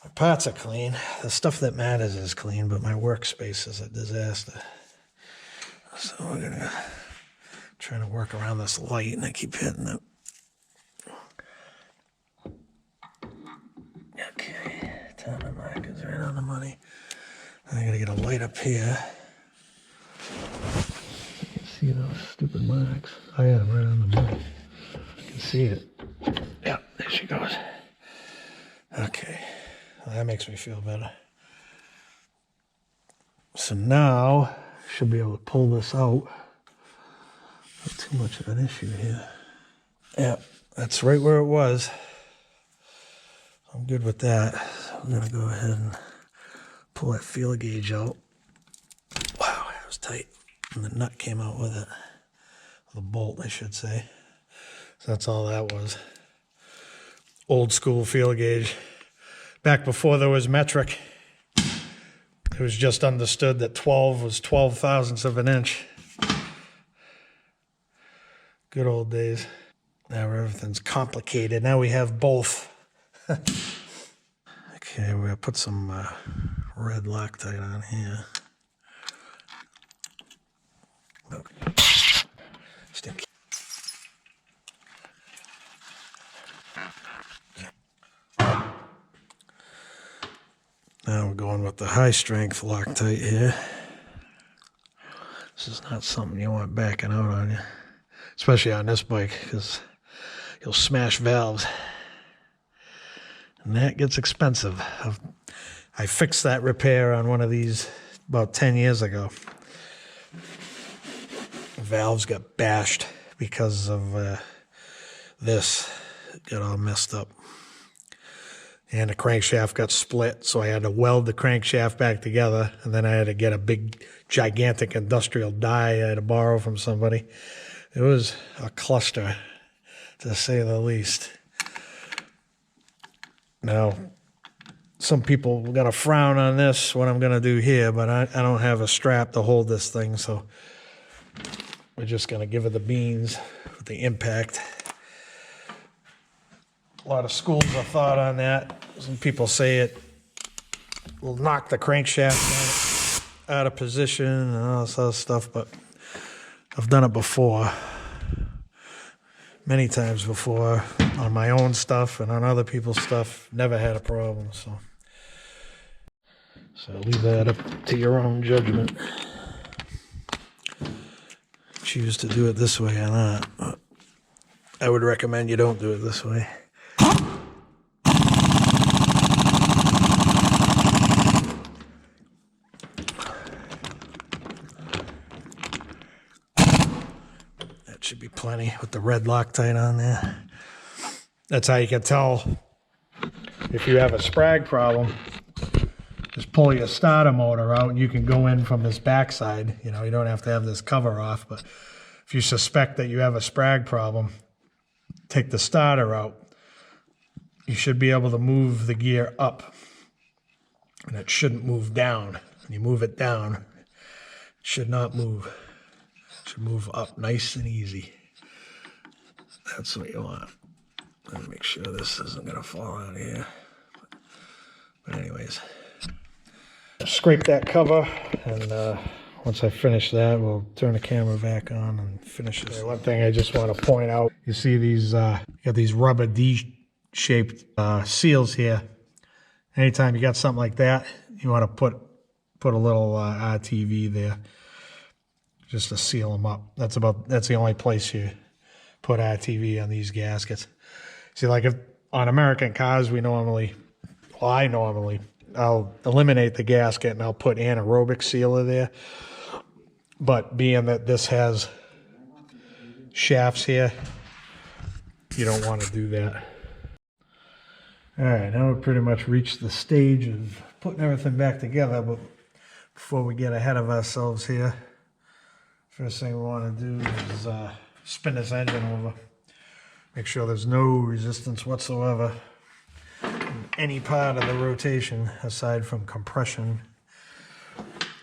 My parts are clean. The stuff that matters is clean, but my workspace is a disaster. So we're gonna try to work around this light, and I keep hitting it. Okay, timing mark is right on the money. I gotta get a light up here. You can see those stupid marks. Oh yeah, right on the money. You can see it. Yeah, there she goes. Okay, well, that makes me feel better. So now, I should be able to pull this out. Not too much of an issue here. Yeah, that's right where it was. I'm good with that. So I'm gonna go ahead and pull that feeler gauge out. Wow, that was tight. And the nut came out with it. The bolt, I should say. So that's all that was. Old school feeler gauge. Back before there was metric, it was just understood that 12 was 12 thousandths of an inch. Good old days. Now everything's complicated. Now we have both. Okay, we're gonna put some red Loctite on here. Okay. Still. Now we're going with the high strength Loctite here. This is not something you want backing out on you, especially on this bike, because you'll smash valves. And that gets expensive. I fixed that repair on one of these about 10 years ago. The valves got bashed because of this. It got all messed up. And the crankshaft got split, so I had to weld the crankshaft back together, and then I had to get a big, gigantic industrial die I had to borrow from somebody. It was a cluster, to say the least. Now, some people are going to frown on this, what I'm going to do here, but I don't have a strap to hold this thing, so we're just going to give it the beans with the impact. A lot of schools of thought on that. Some people say it will knock the crankshaft out of position and all this other stuff, but I've done it before, many times before, on my own stuff and on other people's stuff. Never had a problem, so leave that up to your own judgment. Choose to do it this way or not. But I would recommend you don't do it this way. That should be plenty with the red Loctite on there. That's how you can tell if you have a sprag problem. Just pull your starter motor out and you can go in from this backside. You know, you don't have to have this cover off, but if you suspect that you have a sprag problem, take the starter out. You should be able to move the gear up, and it shouldn't move down. When you move it down, it should not move. It should move up nice and easy. That's what you want. Let me make sure this isn't going to fall out of here. But anyways, scrape that cover, and once I finish that, we'll turn the camera back on and finish this. One thing I just want to point out, you see these, you got these rubber D-shaped seals here. Anytime you got something like that, you want to put a little RTV there just to seal them up. That's the only place you put RTV on these gaskets. See, like if on American cars, I'll eliminate the gasket and I'll put anaerobic sealer there. But being that this has shafts here, you don't want to do that. All right, now we've pretty much reached the stage of putting everything back together, but before we get ahead of ourselves here, first thing we want to do is spin this engine over. Make sure there's no resistance whatsoever in any part of the rotation aside from compression,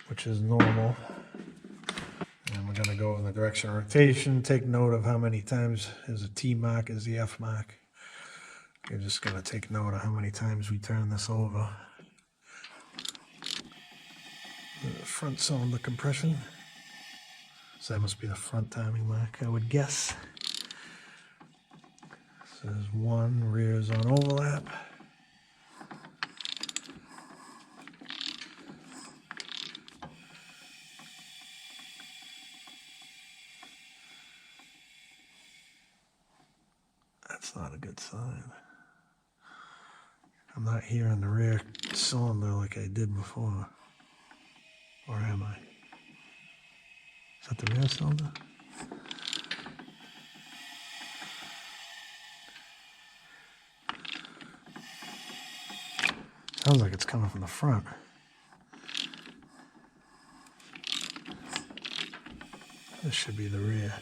which is normal. And we're going to go in the direction of rotation. Take note of how many times is a T mark, is the F mark. You're just going to take note of how many times we turn this over. The front cylinder compression. So that must be the front timing mark, I would guess. Says 1, rear's on overlap. That's not a good sign. I'm not hearing the rear cylinder like I did before. Or am I? Is that the rear cylinder? Sounds like it's coming from the front. This should be the rear.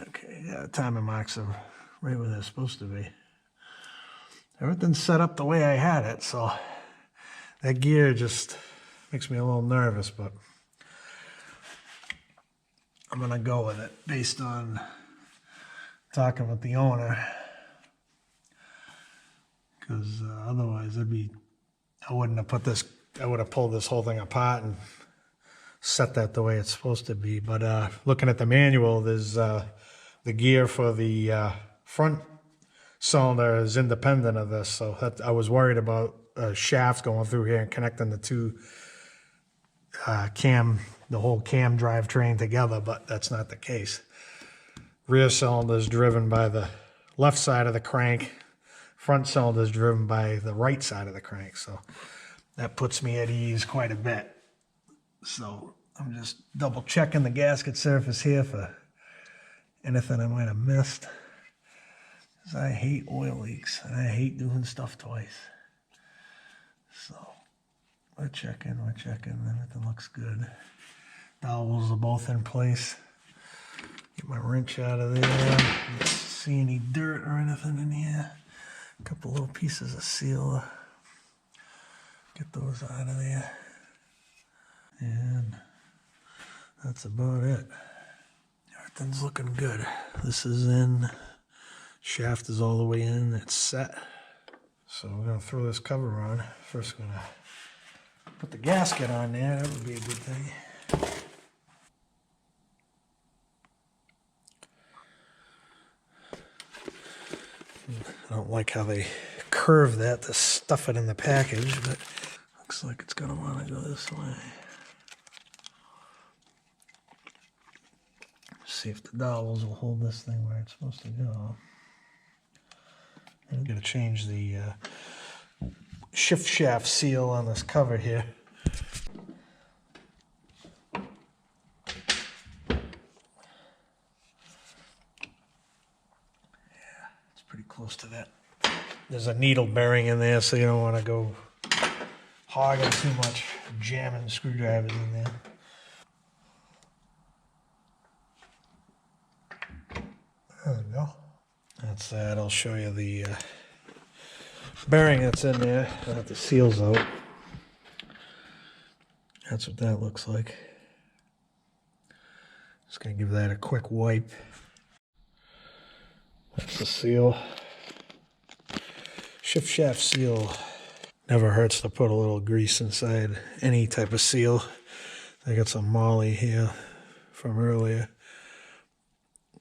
Okay, yeah, the timing marks are right where they're supposed to be. Everything's set up the way I had it, so that gear just makes me a little nervous, but I'm gonna go with it based on talking with the owner. Because otherwise I wouldn't have put this, I would have pulled this whole thing apart and set that the way it's supposed to be. But looking at the manual, there's the gear for the front cylinder is independent of this. So I was worried about a shaft going through here and connecting the two the whole cam drivetrain together, but that's not the case. Rear cylinder is driven by the left side of the crank. Front cylinder is driven by the right side of the crank, so that puts me at ease quite a bit. So I'm just double checking the gasket surface here for anything I might have missed. Because I hate oil leaks and I hate doing stuff twice. So we're checking, everything looks good. Dowels are both in place. Get my wrench out of there. Don't see any dirt or anything in here. A couple little pieces of seal. Get those out of there. And that's about it. Everything's looking good. This is in. Shaft is all the way in. It's set. So we're going to throw this cover on. First, we're going to put the gasket on there. That would be a good thing. I don't like how they curve that to stuff it in the package, but looks like it's going to want to go this way. See if the dowels will hold this thing where it's supposed to go. I'm going to change the shift shaft seal on this cover here. Pretty close to that. There's a needle bearing in there, so you don't want to go hogging too much, jamming screwdrivers in there. There we go. That's that. I'll show you the bearing that's in there. I'll have the seals out. That's what that looks like. Just going to give that a quick wipe. That's the seal. Shift shaft seal. Never hurts to put a little grease inside any type of seal. I got some moly here from earlier.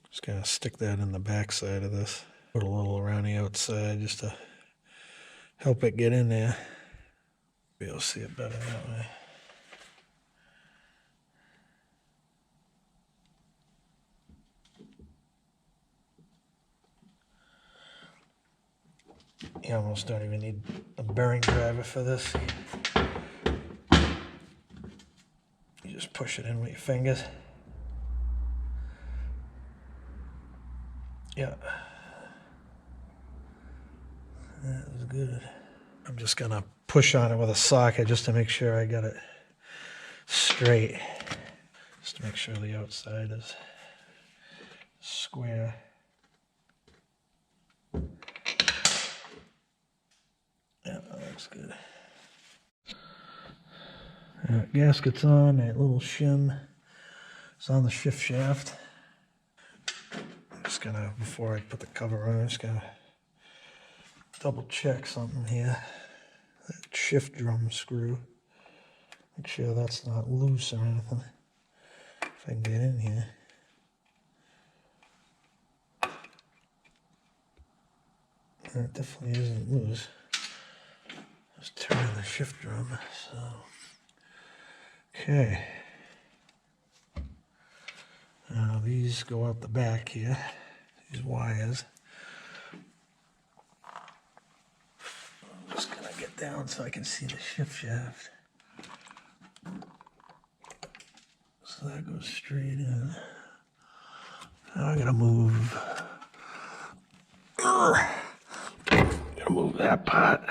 Just gonna stick that in the back side of this. Put a little around the outside just to help it get in there. Be able to see it better that way. You almost don't even need a bearing driver for this. You just push it in with your fingers. Yeah. That was good. I'm just gonna push on it with a socket just to make sure I got it straight. Just to make sure the outside is square. Yeah, that looks good. Gasket's on, that little shim is on the shift shaft. I'm just gonna, before I put the cover on, I'm just gonna double check something here. That shift drum screw. Make sure that's not loose or anything. If I can get in here. That definitely isn't loose. Just turning the shift drum, so. Okay. Now these go out the back here, these wires. I'm just gonna get down so I can see the shift shaft. So that goes straight in. Now I gotta move. Gotta move that part.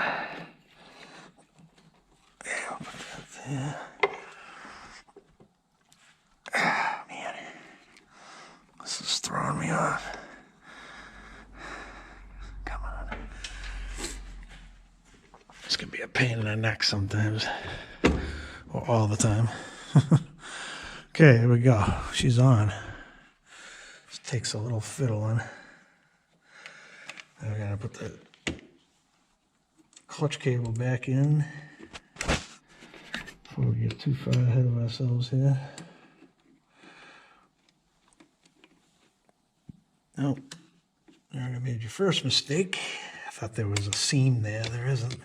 I'll put that there. Ah, man. This is throwing me off. Come on. This can be a pain in the neck sometimes. Or all the time. Okay, here we go. She's on. This takes a little fiddling. Now we're gonna put the clutch cable back in before we get too far ahead of ourselves here. Oh, you already made your first mistake. I thought there was a seam there. There isn't.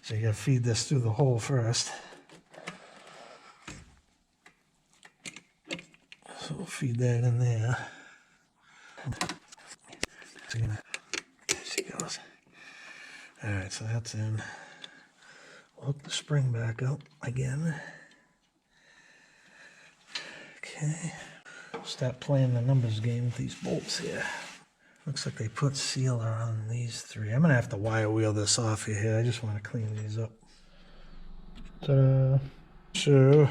So you gotta feed this through the hole first. So we'll feed that in there. There she goes. Alright, so that's in. We'll hook the spring back up again. Okay. Start playing the numbers game with these bolts here. Looks like they put sealer on these three. I'm gonna have to wire wheel this off here. I just want to clean these up. Ta-da! So,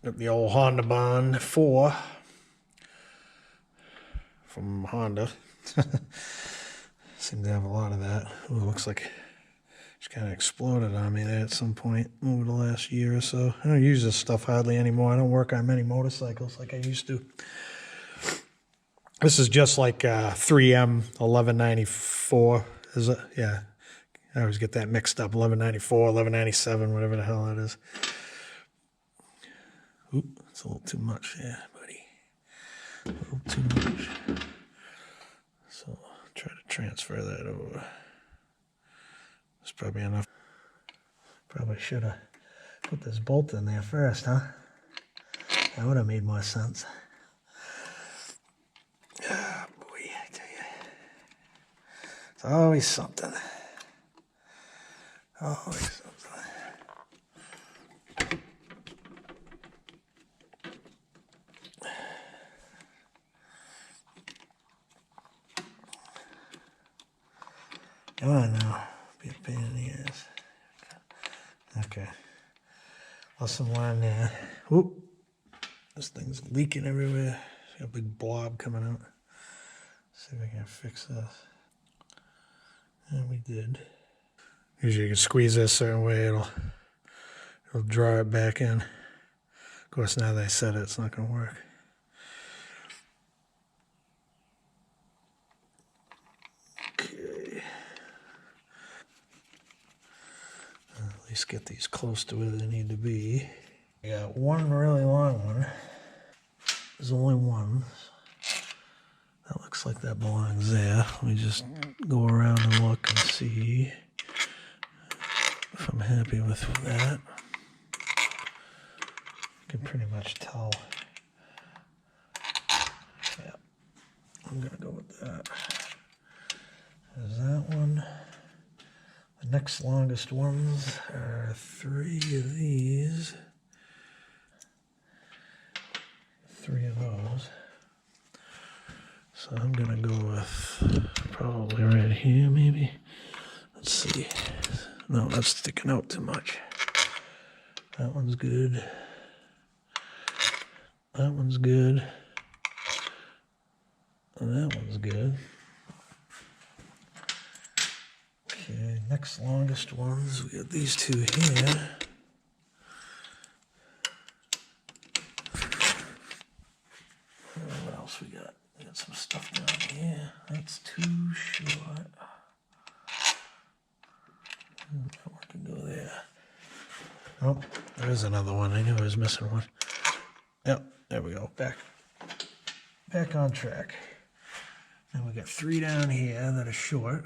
got the old Honda Bond 4 from Honda. Seem to have a lot of that. Ooh, looks like it's kind of exploded on me there at some point over the last year or so. I don't use this stuff hardly anymore. I don't work on many motorcycles like I used to. This is just like 3M 1194, is it? Yeah. I always get that mixed up. 1194, 1197, whatever the hell that is. Oop, it's a little too much, yeah, buddy. A little too much. So try to transfer that over. That's probably enough. Probably should have put this bolt in there first, huh? That would have made more sense. Ah, boy, I tell you. It's always something. Always something. Come on now. Be a pain in the ass. Okay. Lesson learned there. Whoop. This thing's leaking everywhere. It's got a big blob coming out. See if I can fix this. And we did. Usually you can squeeze this a certain way, it'll draw it back in. Of course, now that I said it, it's not going to work. Okay. At least get these close to where they need to be. I got one really long one. There's only one. That looks like that belongs there. Let me just go around and look and see if I'm happy with that. You can pretty much tell. Yeah, I'm gonna go with that. There's that one. The next longest ones are 3 of these. 3 of those. So I'm gonna go with probably right here, maybe. Let's see. No, that's sticking out too much. That one's good. That one's good. And that one's good. Okay, next longest ones, we got these 2 here. What else we got? We got some stuff down here. That's too short. That one can go there. Oh, there's another one. I knew I was missing one. Yep, there we go. Back on track. And we got 3 down here that are short.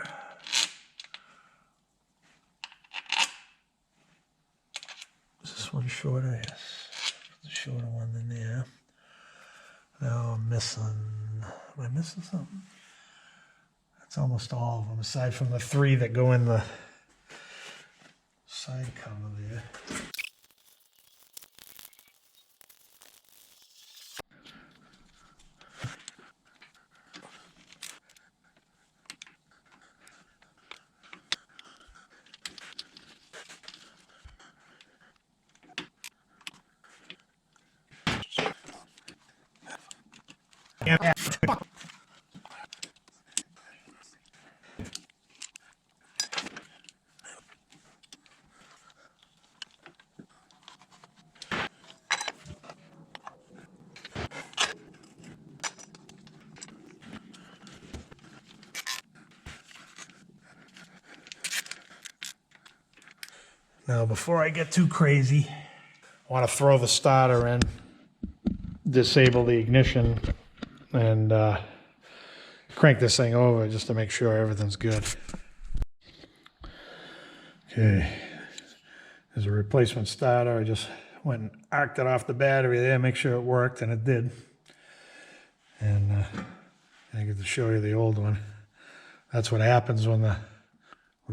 Is this one shorter? Yes. The shorter one than there. Now I'm missing. Am I missing something? That's almost all of them, aside from the 3 that go in the side cover there. Now, before I get too crazy, I want to throw the starter in, disable the ignition, and crank this thing over just to make sure everything's good. Okay, there's a replacement starter. I just went and arced it off the battery there, make sure it worked, and it did. And I get to show you the old one. That's what happens when the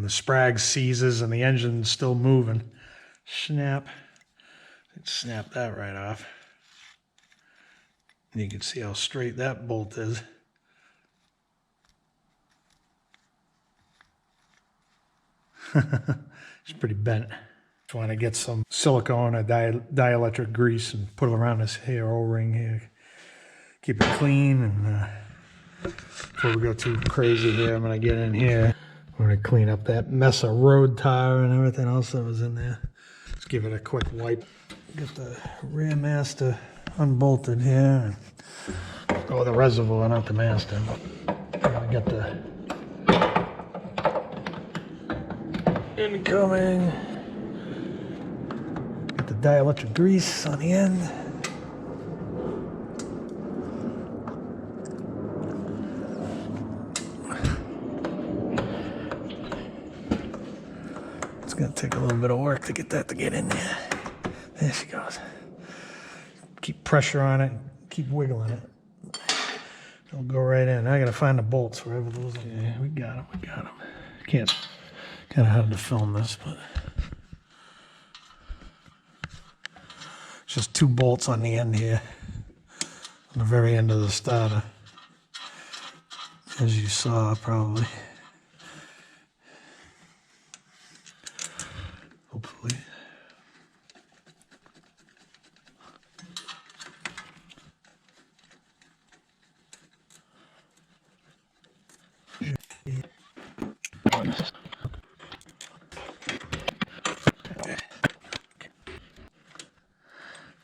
sprag seizes and the engine's still moving. Snap. Snap that right off. And you can see how straight that bolt is. It's pretty bent. Just want to get some silicone or dielectric grease and put it around this hair O-ring here. Keep it clean. And before we go too crazy here, I'm going to get in here. I'm going to clean up that mess of road tire and everything else that was in there. Let's give it a quick wipe. Get the rear master unbolted here. Oh, the reservoir, not the master. I'm going to get Incoming. Got the dielectric grease on the end. It's gonna take a little bit of work to get that to get in there. There she goes. Keep pressure on it, keep wiggling it. It'll go right in. I gotta find the bolts wherever those are. Yeah, we got them, we got them. Can't, kind of hard to film this, but it's just 2 bolts on the end here, on the very end of the starter, as you saw probably. Hopefully.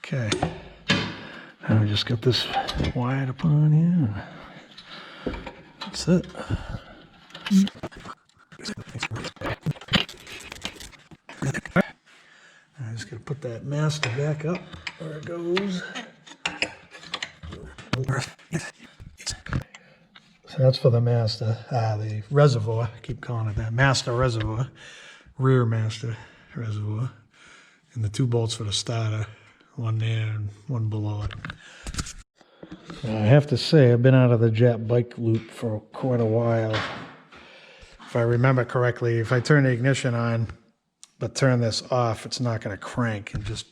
Okay, now we just got this wire to put on here. That's it. I just gotta put that master back up where it goes. So that's for the master, the reservoir, I keep calling it that, master reservoir, rear master reservoir, and the 2 bolts for the starter, one there and one below it. I have to say, I've been out of the Jap bike loop for quite a while. If I remember correctly, if I turn the ignition on, but turn this off, it's not going to crank. And just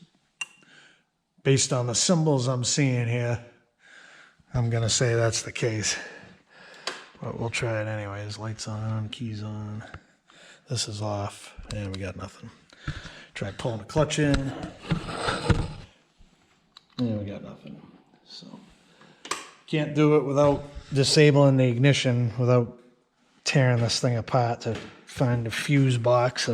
based on the symbols I'm seeing here, I'm going to say that's the case. But we'll try it anyways. Lights on, keys on. This is off, and we got nothing. Try pulling the clutch in. And we got nothing. So can't do it without disabling the ignition, without tearing this thing apart to find the fuse box.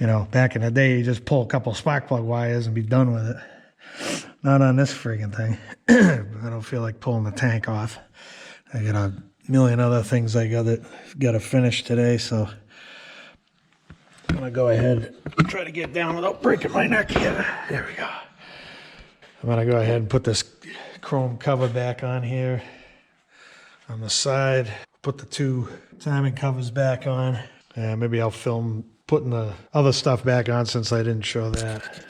You know, back in the day, you just pull a couple spark plug wires and be done with it. Not on this friggin' thing. I don't feel like pulling the tank off. I got a million other things I got to finish today, so I'm gonna go ahead and try to get down without breaking my neck here. There we go. I'm gonna go ahead and put this chrome cover back on here on the side. Put the 2 timing covers back on. Maybe I'll film putting the other stuff back on since I didn't show that.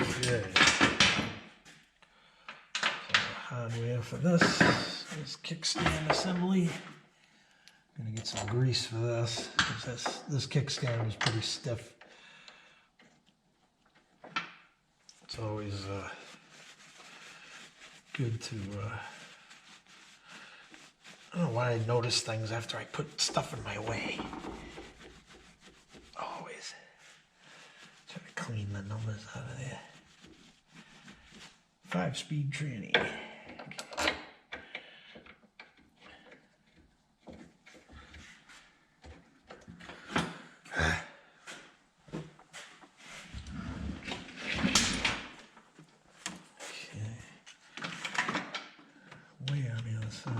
Okay. Hardware for this kickstand assembly. I'm gonna get some grease for this, because this kickstand is pretty stiff. It's always good to I don't know why I notice things after I put stuff in my way. Always. Try to clean the numbers out of there. 5-speed tranny. Way on the other side.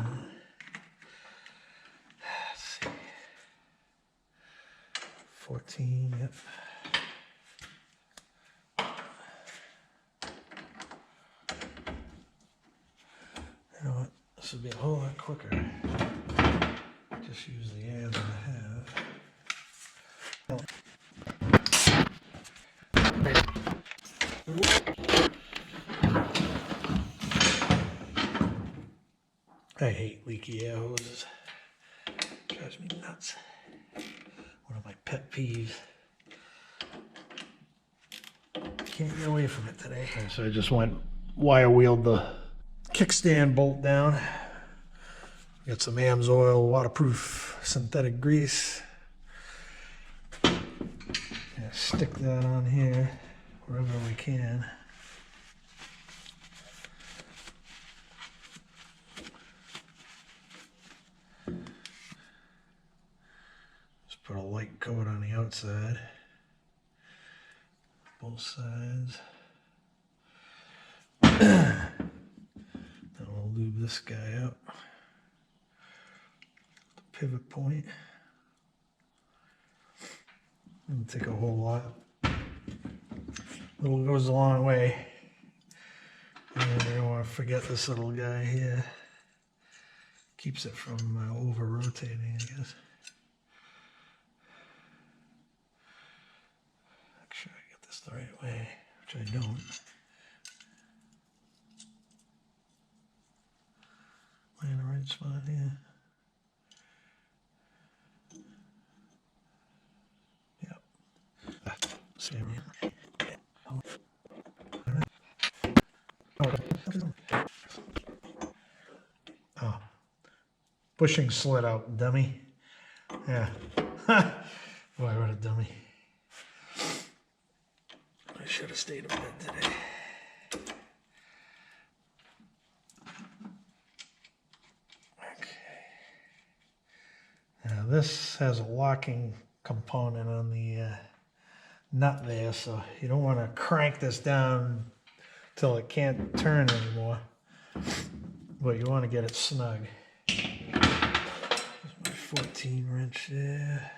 Let's see. 14, yep. You know what? This would be a whole lot quicker. Just use the air that I have. I hate leaky air hoses. Drives me nuts. One of my pet peeves. Can't get away from it today. Okay, so I just wire wheeled the kickstand bolt down. Got some AMSOIL waterproof synthetic grease. Yeah, stick that on here wherever we can. Just put a light coat on the outside. Both sides. Then we'll lube this guy up. The pivot point. Doesn't take a whole lot. Little goes a long way. And I don't want to forget this little guy here. Keeps it from over rotating, I guess. Make sure I get this the right way, which I don't. Am I in the right spot here? Yep. Same. Oh. Bushing slid out, dummy. Yeah. Boy, what a dummy. I should have stayed in bed today. Now this has a locking component on the nut there, so you don't want to crank this down till it can't turn anymore, but you want to get it snug. There's my 14 wrench there.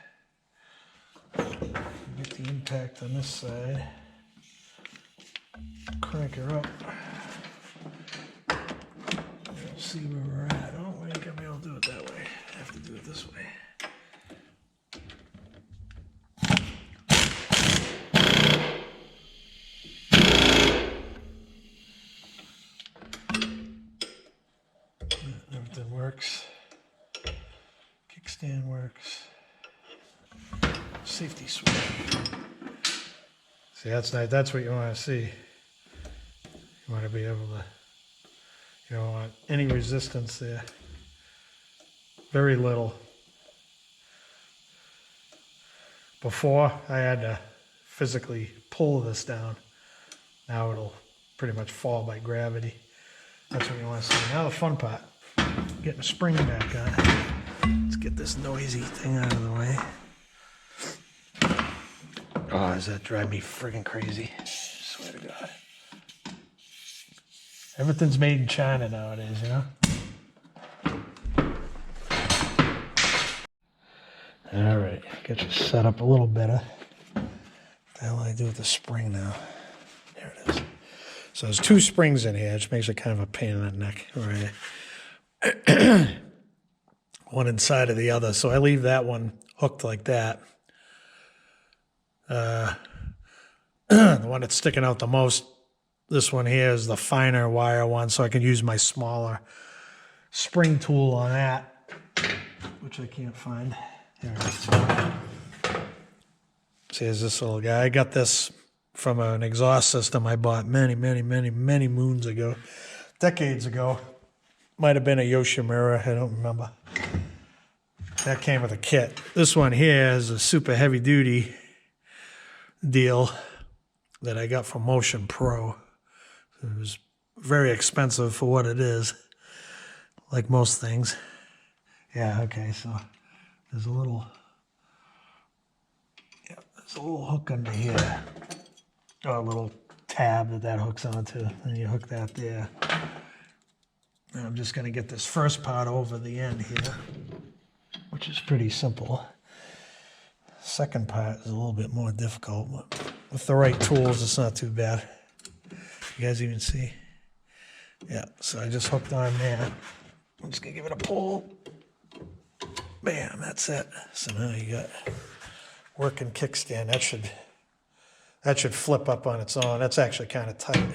Get the impact on this side. Crank her up. We'll see where we're at. Oh, we ain't gonna be able to do it that way. I have to do it this way. Everything works. Kickstand works. Safety switch. See, that's nice. That's what you want to see. You want to be able to, you don't want any resistance there. Very little. Before, I had to physically pull this down. Now it'll pretty much fall by gravity. That's what you want to see. Now the fun part, getting a spring back on. Let's get this noisy thing out of the way. Oh, does that drive me friggin' crazy? I swear to God. Everything's made in China nowadays, you know? All right, get you set up a little better. What the hell do I do with the spring now? There it is. So there's two springs in here, which makes it kind of a pain in the neck. Right. One inside of the other. So I leave that one hooked like that. The one that's sticking out the most, this one here is the finer wire one, so I can use my smaller spring tool on that, which I can't find. There it is. See, here's this little guy. I got this from an exhaust system I bought many moons ago, decades ago. Might have been a Yoshimura, I don't remember. That came with a kit. This one here is a super heavy duty deal that I got from Motion Pro. It was very expensive for what it is, like most things. Yeah, okay, so there's a little hook under here, or a little tab that hooks onto, and you hook that there. And I'm just going to get this first part over the end here, which is pretty simple. Second part is a little bit more difficult, but with the right tools, it's not too bad. You guys even see? Yeah, so I just hooked on there. I'm just going to give it a pull. Bam, that's it. So now you got working kickstand. That should flip up on its own. That's actually kind of tight,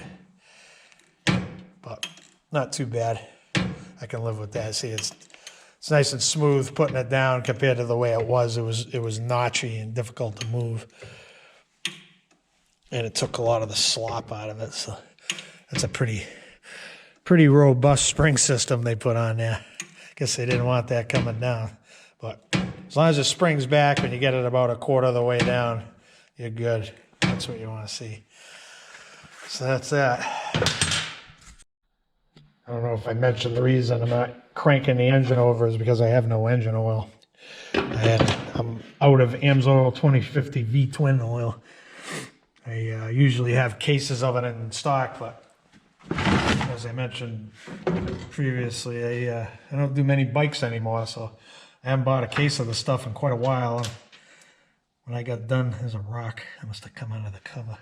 but not too bad. I can live with that. See, it's nice and smooth putting it down compared to the way it was. It was notchy and difficult to move, and it took a lot of the slop out of it. So that's a pretty robust spring system they put on there. Guess they didn't want that coming down, but as long as it springs back when you get it about a quarter of the way down, you're good. That's what you want to see. So that's that. I don't know if I mentioned the reason I'm not cranking the engine over is because I have no engine oil. I'm out of Amsoil 2050 V-twin oil. I usually have cases of it in stock, but as I mentioned previously, I don't do many bikes anymore, so I haven't bought a case of the stuff in quite a while. When I got done, there's a rock. It must have come out of the cover.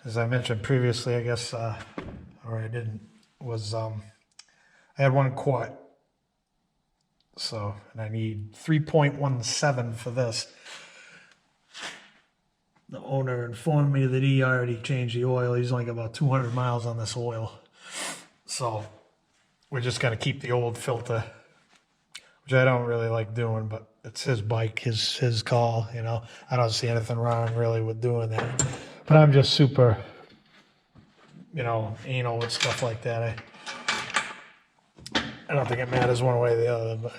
As I mentioned previously, I guess, or I didn't, was I had 1 quart. So, and I need 3.17 for this. The owner informed me that he already changed the oil. He's only got about 200 miles on this oil. So we're just going to keep the old filter, which I don't really like doing, but it's his bike, his call, you know. I don't see anything wrong really with doing that. But I'm just super, you know, anal with stuff like that. I don't think it matters one way or the other, but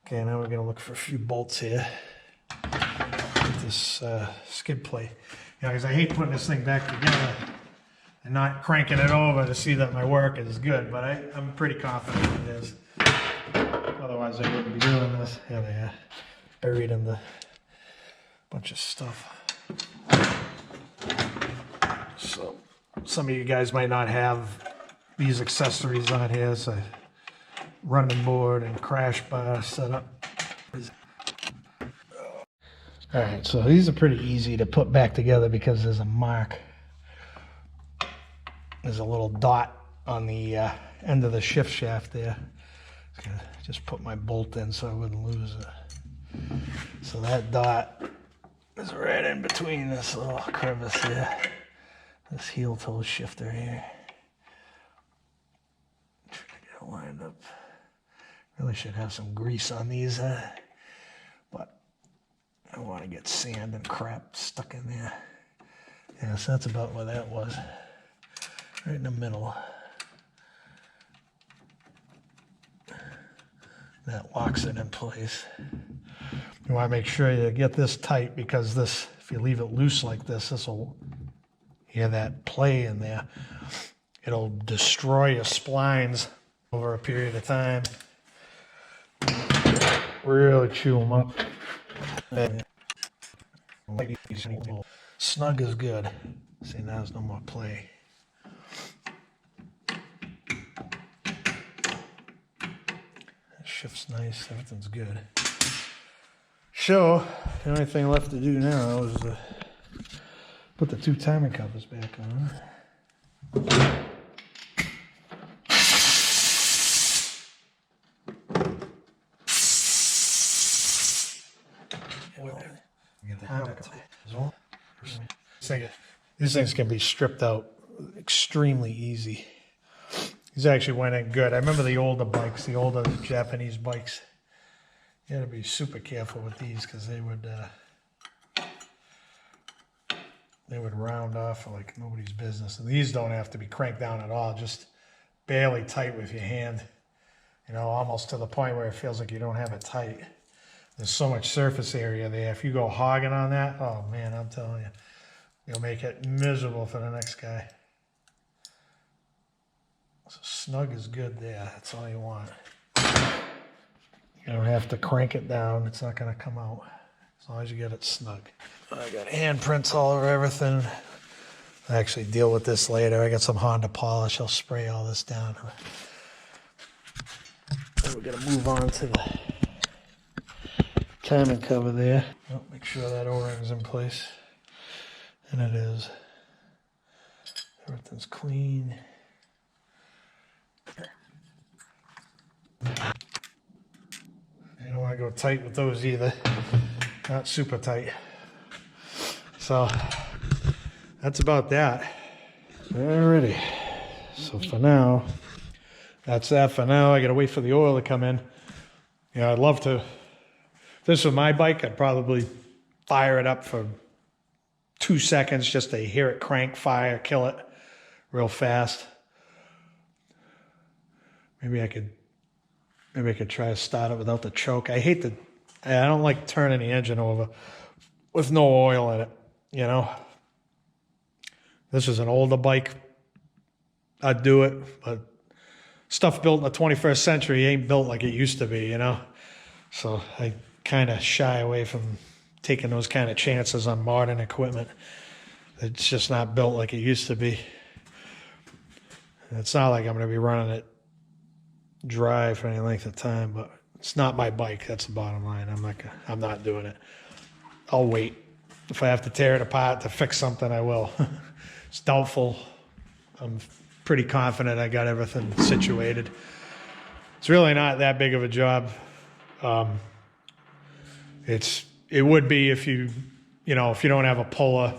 okay, now we're going to look for a few bolts here. This skid plate, you know, because I hate putting this thing back together and not cranking it over to see that my work is good, but I'm pretty confident it is. Otherwise I wouldn't be doing this. Here they are, buried in the bunch of stuff. So some of you guys might not have these accessories on here, so running board and crash bar setup. All right, so these are pretty easy to put back together because there's a mark. There's a little dot on the end of the shift shaft there. Just put my bolt in so I wouldn't lose it. So that dot is right in between this little crevice here. This heel toe shifter here. Try to get it lined up. Really should have some grease on these, but I don't want to get sand and crap stuck in there. Yeah, so that's about where that was. Right in the middle. That locks it in place. You want to make sure you get this tight because this, if you leave it loose like this, this will hear that play in there. It'll destroy your splines over a period of time. Really chew them up. Snug is good. See, now there's no more play. Shift's nice, everything's good. So, the only thing left to do now is put the 2 timing covers back on. These things can be stripped out extremely easy. These actually went in good. I remember the older bikes, the older Japanese bikes. You had to be super careful with these because they would round off like nobody's business. And these don't have to be cranked down at all. Just barely tight with your hand. You know, almost to the point where it feels like you don't have it tight. There's so much surface area there. If you go hogging on that, oh man, I'm telling you, you'll make it miserable for the next guy. So snug is good there. That's all you want. You don't have to crank it down. It's not going to come out as long as you get it snug. I got handprints all over everything. I actually deal with this later. I got some Honda polish. I'll spray all this down. We're going to move on to the timing cover there. Oh, make sure that O-ring's in place. And it is. Everything's clean. You don't want to go tight with those either. Not super tight. So that's about that. Alrighty. So for now, that's that for now. I got to wait for the oil to come in. You know, I'd love to. If this was my bike, I'd probably fire it up for 2 seconds just to hear it crank, fire, kill it real fast. Maybe I could try to start it without the choke. I don't like turning the engine over with no oil in it, you know. This is an older bike. I'd do it, but stuff built in the 21st century ain't built like it used to be, you know. So I kind of shy away from taking those kind of chances on modern equipment. It's just not built like it used to be. It's not like I'm going to be running it dry for any length of time, but it's not my bike. That's the bottom line. I'm not doing it. I'll wait. If I have to tear it apart to fix something, I will. It's doubtful. I'm pretty confident I got everything situated. It's really not that big of a job. It would be if you don't have a puller.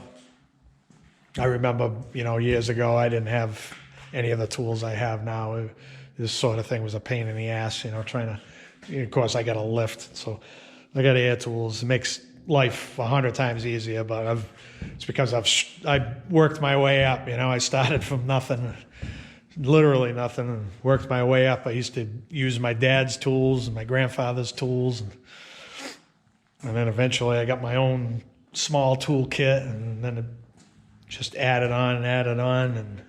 I remember, years ago, I didn't have any of the tools I have now. This sort of thing was a pain in the ass, trying to, of course I got a lift, so I got air tools. It makes life 100 times easier, but it's because I worked my way up, I started from nothing, literally nothing, and worked my way up. I used to use my dad's tools and my grandfather's tools, and then eventually I got my own small tool kit, and then it just added on, and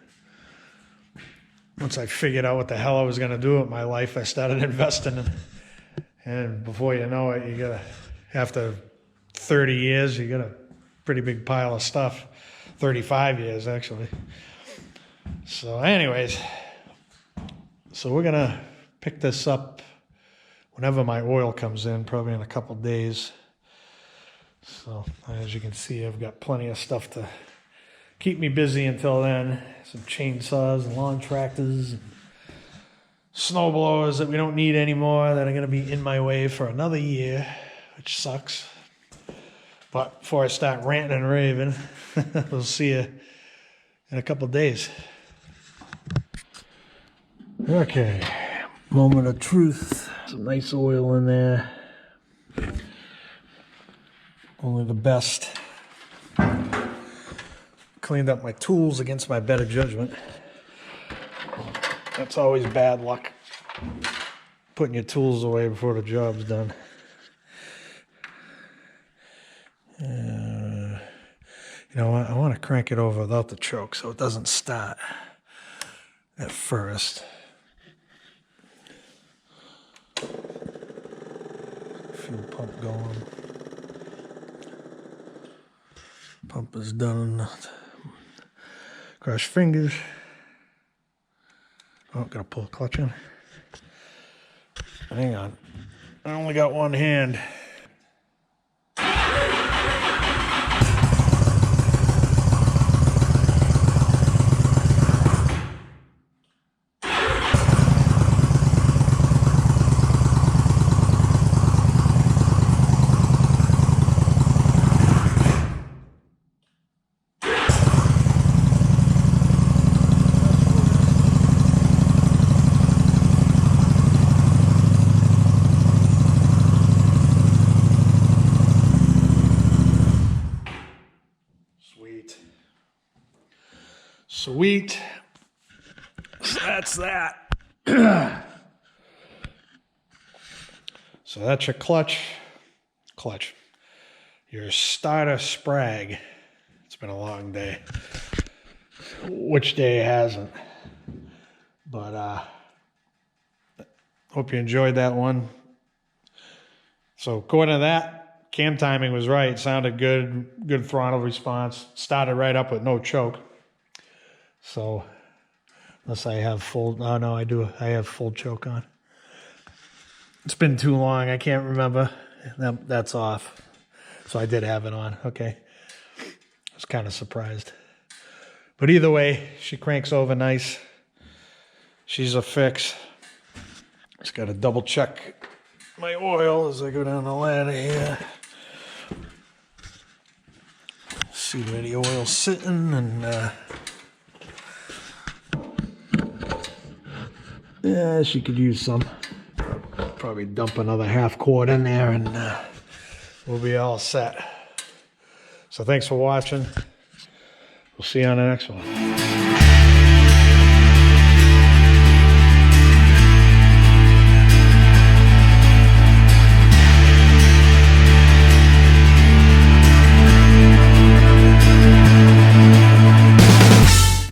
once I figured out what the hell I was going to do with my life, I started investing. And before you know it, after 30 years, you got a pretty big pile of stuff. 35 years, actually. So anyways, we're going to pick this up whenever my oil comes in, probably in a couple days. So as you can see, I've got plenty of stuff to keep me busy until then. Some chainsaws and lawn tractors and snow blowers that we don't need anymore that are going to be in my way for another year, which sucks. But before I start ranting and raving, we'll see you in a couple days. Okay, moment of truth. Some nice oil in there. Only the best. Cleaned up my tools against my better judgment. That's always bad luck, putting your tools away before the job's done. I want to crank it over without the choke so it doesn't start at first. Fuel pump going. Pump is done. Cross fingers. Oh, gotta pull the clutch in. Hang on. I only got one hand. Sweet. that's that. So that's your clutch. Your starter sprag. It's been a long day. Which day hasn't? But hope you enjoyed that one. So according to that, cam timing was right. Sounded good. Good throttle response. Started right up with no choke. So unless I have full, oh no, I do. I have full choke on. It's been too long. I can't remember. That's off. So I did have it on. Okay. I was kind of surprised. But either way, she cranks over nice. She's a fix. Just got to double check my oil as I go down the ladder here. See where the oil's sitting, and yeah, she could use some. Probably dump another half quart in there, and we'll be all set. So thanks for watching. We'll see you on the next one.